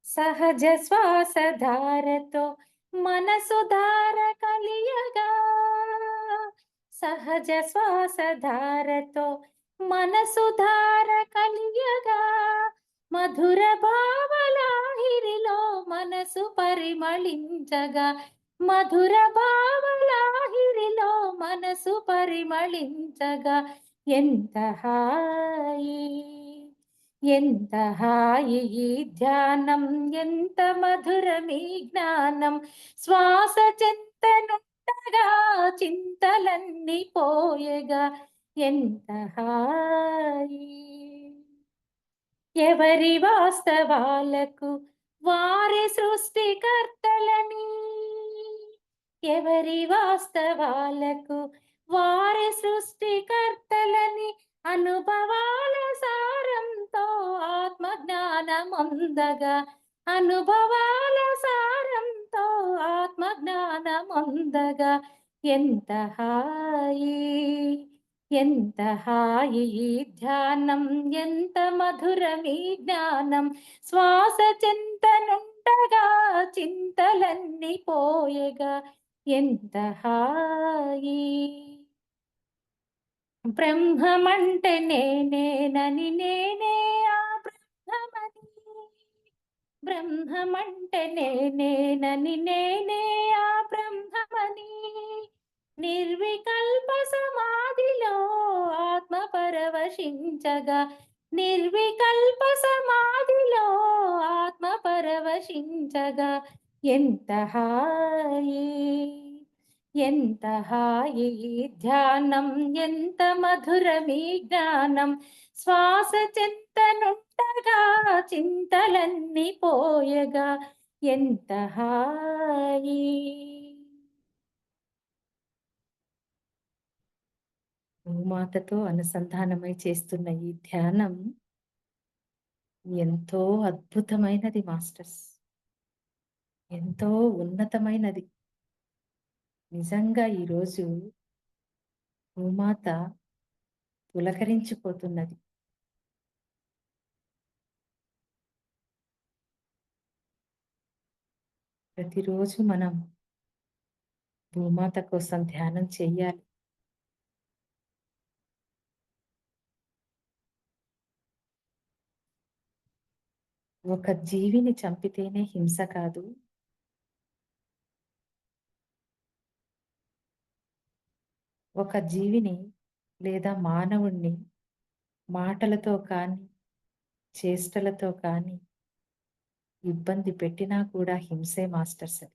సహజ శ్వాసధారతో మనసు ధార కలియగా, సహజ శ్వాసధారతో మనసు ధార కలియగా. మధుర భావలాహిరిలో మనసు పరిమళించగా, మధుర భావలాహిరిలో మనసు పరిమళించగా, ఎంత హాయి ఎంత హాయి ఈ ధ్యానం, ఎంత మధురమీ జ్ఞానం. శ్వాస చెంతనుండగా చింతలన్నీ పోయగా, ఎంత హాయి. ఎవరి వాస్తవాలకు వారి సృష్టికర్తలని, ఎవరి వాస్తవాలకు వారి సృష్టికర్తలని, అనుభవాల సారంతో ఆత్మజ్ఞానమొందగా, అనుభవాల సారంతో ఆత్మజ్ఞానమొందగా, ఎంత హాయి ఎంత హాయి ఈ ధ్యానం, ఎంత మధురమీ జ్ఞానం. శ్వాస చింతనుండగా చింతలన్నీ పోయగా, ఎంత హాయి. బ్రహ్మమంటే నేనేనని, నేనే ఆ బ్రహ్మమని, బ్రహ్మమంటే నేనేనని, నేనే ఆ బ్రహ్మమని. నిర్వికల్ప సమాధిలో ఆత్మ పరవశించగా, నిర్వికల్ప సమాధిలో ఆత్మ పరవశించగా, ఎంత హాయి ఎంత హాయి ఈ ధ్యానం, ఎంత మధురమీ జ్ఞానం. శ్వాస చింతనుండగా చింతలన్నీ పోయగా, ఎంత హాయి. భూమాతతో అనుసంధానమై చేస్తున్న ఈ ధ్యానం ఎంతో అద్భుతమైనది మాస్టర్స్. ఎంతో ఉన్నతమైనది. నిజంగా ఈరోజు భూమాత పులకరించిపోతున్నది. ప్రతిరోజు మనం భూమాత కోసం ధ్యానం చెయ్యాలి. ఒక జీవిని చంపితేనే హింస కాదు, ఒక జీవిని లేదా మానవుణ్ణి మాటలతో కానీ చేష్టలతో కానీ ఇబ్బంది పెట్టినా కూడా హింసే మాస్టర్స్ అది.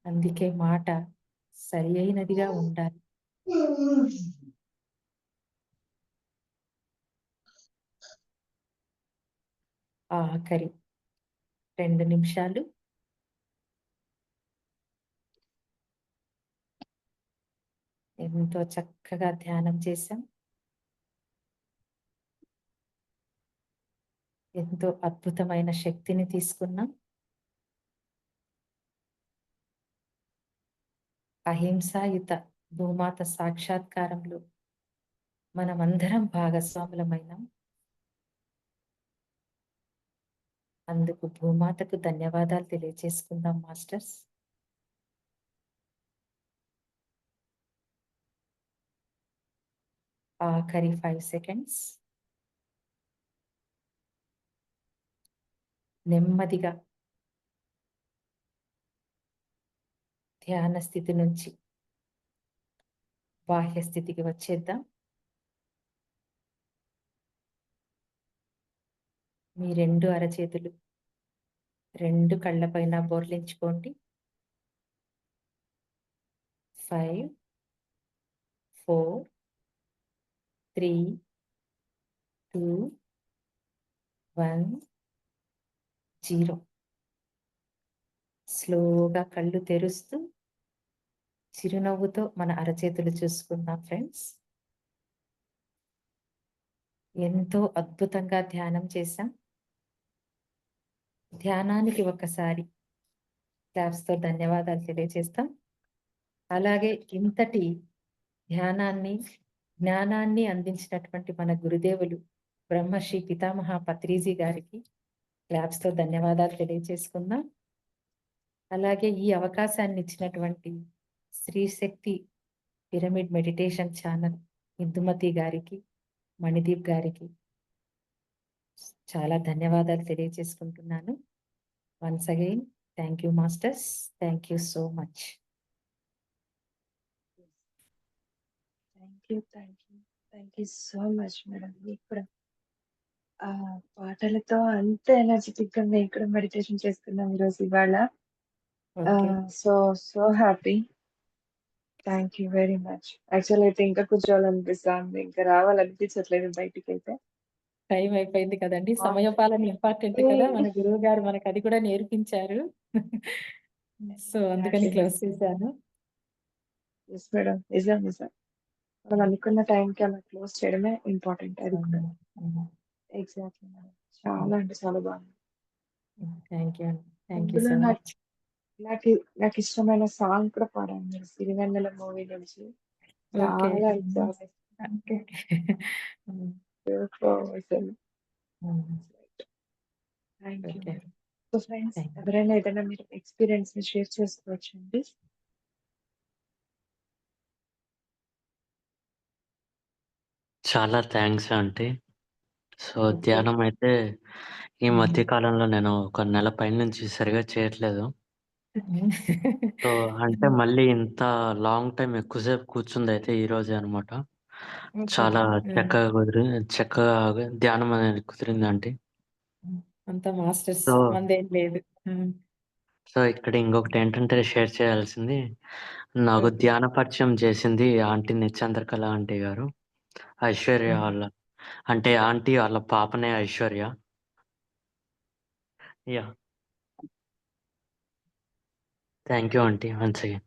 అందుకే మాట సరి అయినదిగా ఉండాలి. ఆఖరి 2 నిమిషాలు ఎంతో చక్కగా ధ్యానం చేశాం. ఎంతో అద్భుతమైన శక్తిని తీసుకున్నాం. అహింసాయుత భూమాత సాక్షాత్కారంలో మనమందరం భాగస్వాములమైనాం. అందుకు భూమాతకు ధన్యవాదాలు తెలియజేసుకుందాం మాస్టర్స్. ఆఖరి 5 సెకండ్స్. నెమ్మదిగా ధ్యాన స్థితి నుంచి బాహ్య స్థితికి వచ్చేద్దాం. మీ 2 అరచేతులు 2 కళ్ళపైన బోర్లించుకోండి. 5 4 3 2 1 0. స్లోగా కళ్ళు తెరుస్తూ చిరునవ్వుతో మన అరచేతులు చూసుకుందాం ఫ్రెండ్స్. ఎంతో అద్భుతంగా ధ్యానం చేశాం. ధ్యానానికి ఒకసారి క్లాప్స్‌తో ధన్యవాదాలు తెలియజేస్తాం. అలాగే ఇంతటి ధ్యానాన్ని, జ్ఞానాన్ని అందించినటువంటి మన గురుదేవులు బ్రహ్మశ్రీ పితామహ పత్రిజీ గారికి క్లాప్స్‌తో ధన్యవాదాలు తెలియజేసుకుందాం. అలాగే ఈ అవకాశాన్ని ఇచ్చినటువంటి Shri Shakti pyramid meditation channel Indumati గారికి, మణిదీప్ గారికి చాలా ధన్యవాదాలు తెలియజేసుకుంటున్నాను. Once again thank you masters. Thank you so much. Thank you so much madam. మీకు కూడా ఆ పాటలతో అంత ఎనర్జెటిక్ గా మేము కూడా మెడిటేషన్ చేసుకున్నాం ఈరోజు ఇవాళ. Okay. So happy. Thank you very much. Actual అయితే ఇంకా కూర్చోవాలనిపిస్తుంది, ఇంకా రావాలనిపించట్లేదు బయటికి అయితే. టైం అయిపోయింది కదండి. ఆ. సమయపాలన ఇంపార్టెంట్ కదా. మన గురువు గారు మనకు అది కూడా నేర్పించారు. సో అందుకని Exactly. క్లోజ్ చేశాను. ఎస్ మేడం, నిజం నిజం. మనం అనుకున్న టైంకి అలా క్లోజ్ చేయడమే ఇంపార్టెంట్. అది కూడా ఎగ్జాక్ట్లీ మేడం. చాలా అంటే చాలా బాగుంది. థ్యాంక్ యూ అండి. థ్యాంక్ యూ అందులో సో నాకు మచ్. నాకు నాకు ఇష్టమైన సాంగ్ కూడా పాడాను మీరు, సిరివెన్నెల మూవీ నుంచి. ఓకే. చాలా చాలా ఓకే. అసలు. Thank you okay. Madam. So friends, thank you. ఎవరైనా ఏదైనా మీరు ఎక్స్పీరియన్స్ ని షేర్ చేసుకోవచ్చండి. చాలా థ్యాంక్స్ ఆంటీ. So okay. ధ్యానం అయితే ఈ మధ్య కాలంలో నేను ఒక నెల పైనుంచి సరిగ్గా చేయట్లేదు. సో అంటే మళ్ళీ ఇంత లాంగ్ టైమ్ ఎక్కువసేపు కూర్చుందయితే ఈరోజే అనమాట. ఓకే. చాలా చక్కగా ధ్యానం అనేది కుదిరింది ఆంటీ. అంతా మాస్టర్స్ సో మందేం లేదు. సో ఇక్కడ ఇంకొకటేంటంటే షేర్ చేయాల్సింది, నాకు ఓకే. ధ్యాన పరిచయం చేసింది ఆంటీ చంద్రకళ ఆంటీ గారు. ఐశ్వర్య వాళ్ళ అంటే ఆంటీ వాళ్ళ పాపనే Aishwarya. Yeah! Thank you aunty once again.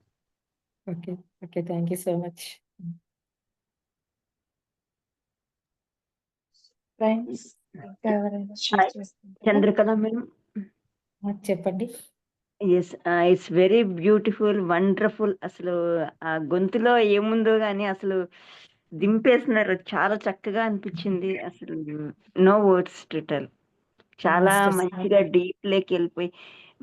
Okay. Okay. Thank you so much. Friends, ఇంకా ఎవరైనా షేర్ చేసుకుంటారా? చంద్రకళ మేడం. చెప్పండి. Yes, it's very beautiful, wonderful. అసలు ఆ గొంతులో ఏముందో గానీ అసలు దింపేస్తున్నారు. చాలా చక్కగా అనిపించింది. అసలు నో వర్డ్స్ టు టెల్. చాలా మాస్టర్స్ మంచిగా డీప్ లోకి వెళ్ళిపోయి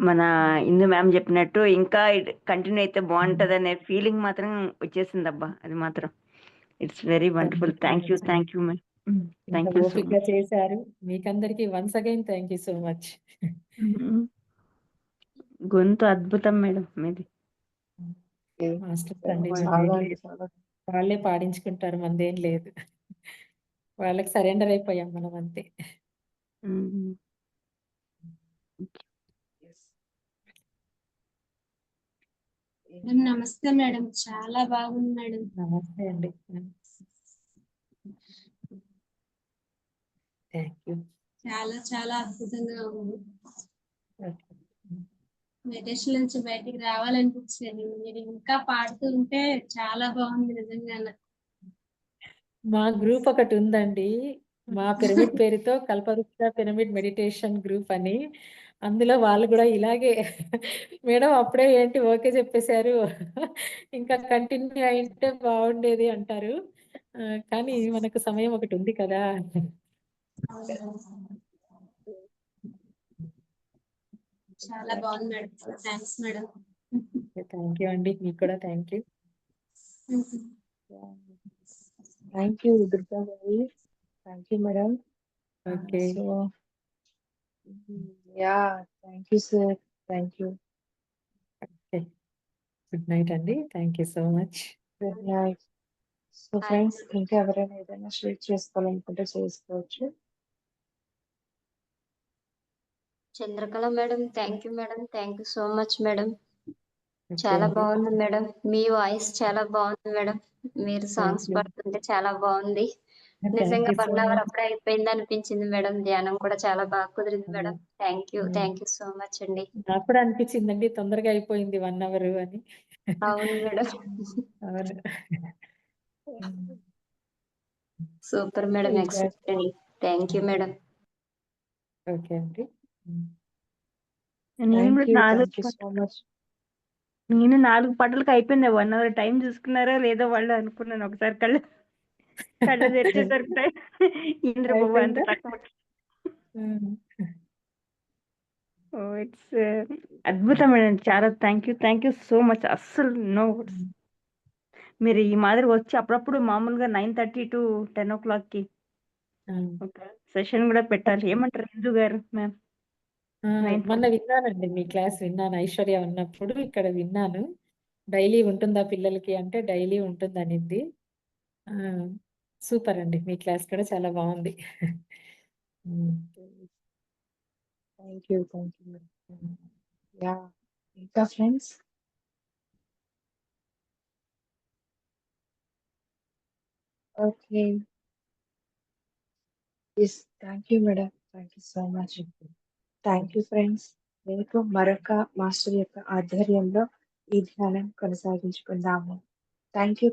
మన ఇందు మ్యామ్ చెప్పినట్టు ఇంకా కంటిన్యూ అయితే బాగుంటది అనే ఫీలింగ్ మాత్రం వచ్చేసింది అబ్బా. అది మాత్రం it's very wonderful. Thank you ma'am. ఇంత థ్యాంక్ యూ సో ఓపికగా చేశారు. మీకందరికి once again thank you so much. Much. గొంతు అద్భుతం మేడం మీది. మాస్టర్స్ అండి చాలా మందేం అంటే లేదు. చాలా. వాళ్ళే పాడించుకుంటారు, మందేం లేదు. వాళ్ళకి సరెండర్ అయిపోయాం మనం అంతే. మ్మ్. Yes. నమస్తే మేడం, చాలా బాగుంది మేడం. నమస్తే అండి. Thank you. చాలా చాలా అద్భుతంగా ఉంది. ఓకే. మెడిటేషన్ నుంచి బయటికి రావాలనిపించేది. మీరు ఇంకా పాడుతూ ఉంటే చాలా బాగుంది నిజంగా. మా గ్రూప్ ఒకటి ఉందండి. మా పిరమిడ్ పేరుతో కల్పవృక్ష పిరమిడ్ మెడిటేషన్ గ్రూప్ అని. అందులో వాళ్ళు కూడా ఇలాగే మేడం అప్పుడే ఏంటి ఓకే చెప్పేశారు. ఇంకా కంటిన్యూ అయింటే బాగుండేది అంటారు. కానీ మనకు సమయం ఒకటి ఉంది కదా. చాలా బాగుంది madam. Thanks madam. Thank you అండి. మీకు కూడా thank you. Thank you Durga garu. Thank you madam. Okay. So yeah, thank you sir. Thank you. Good night అండి. Thank you so much. Good night. So friends, ఇంకా ఎవరైనా ఏదైనా షేర్ చేసుకోవాలనుకుంటే చేసుకోవచ్చు. Chandrakala madam, thank you madam. Thank you so much madam. Okay చాలా అండి. బాగుంది madam. మీ voice చాలా బాగుంది మేడం. మీరు సాంగ్స్ you. పాడుతుంటే చాలా బాగుంది. థ్యాంక్ నిజంగా యూ సో 1 అవర్ మచ్. అప్పుడే అయిపోయింది అనిపించింది మేడం. ధ్యానం కూడా చాలా బాగా కుదిరింది madam. Thank you so much అండి. నాకు కూడా అనిపించిందండి తొందరగా అయిపోయింది 1 అవర్ అని. అవును మేడం. అవును. సూపర్ మేడం, ఎక్సలెంట్ అండి. Thank you madam. ఓకే అండి. నేను కూడా థ్యాంక్ యూ సో మచ్. నేను 4 పాటలకు అయిపోయింది. 1 అవర్ టైం చూసుకున్నారో లేదో వాళ్ళు అనుకున్నాను. ఒకసారి కళ్ళు తెరిచేసరికి ఇంద్రబాబు అంత అయిపోయిందా? తక్కువ. ఇట్స్ అద్భుతం మేడం. చాలా థ్యాంక్ యూ సో మచ్. అస్సలు నో వర్డ్స్. మీరు ఈ మాదిరి వచ్చి అప్పుడప్పుడు మామూలుగా 9:30 to 10 o'clockకి ఆ, ఒక సెషన్ కూడా పెట్టాలి. ఏమంటారు ఇందు గారు మ్యామ్? ఆ, 9:30 మొన్న విన్నానండి మీ క్లాస్ విన్నాను. ఐశ్వర్య ఉన్నప్పుడు ఇక్కడ విన్నాను. డైలీ ఉంటుందా పిల్లలకి అంటే డైలీ ఉంటుంది అనింది. ఆ, సూపర్ అండి, మీ క్లాస్ కూడా చాలా బాగుంది. Thank you madam. యా, ఇంకా friends okay. Yes, thank you madam, thank you so much. Thank you friends. రేపు మరొక మాస్టర్ యొక్క ఆధ్వర్యంలో ఈ ధ్యానం కొనసాగించుకుందాము. Thank you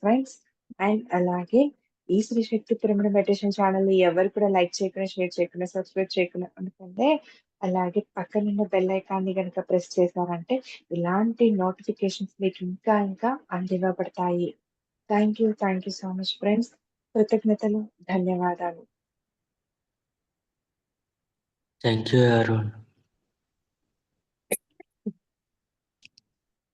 friends. అండ్ అలాగే ఈ Sri Shakti pyramid meditation channel ని ఎవరు కూడా లైక్ చేయకుండా, షేర్ చేయకుండా, సబ్స్క్రైబ్ చేయకుండా అనుకుంటే, అలాగే పక్కనున్న బెల్ ఐకాన్ ని కనుక ప్రెస్ చేశారంటే ఇలాంటి నోటిఫికేషన్స్ మీకు ఇంకా ఇంకా అందివ్వబడతాయి. Thank you so much friends. కృతజ్ఞతలు, ధన్యవాదాలు. Thank you Arun.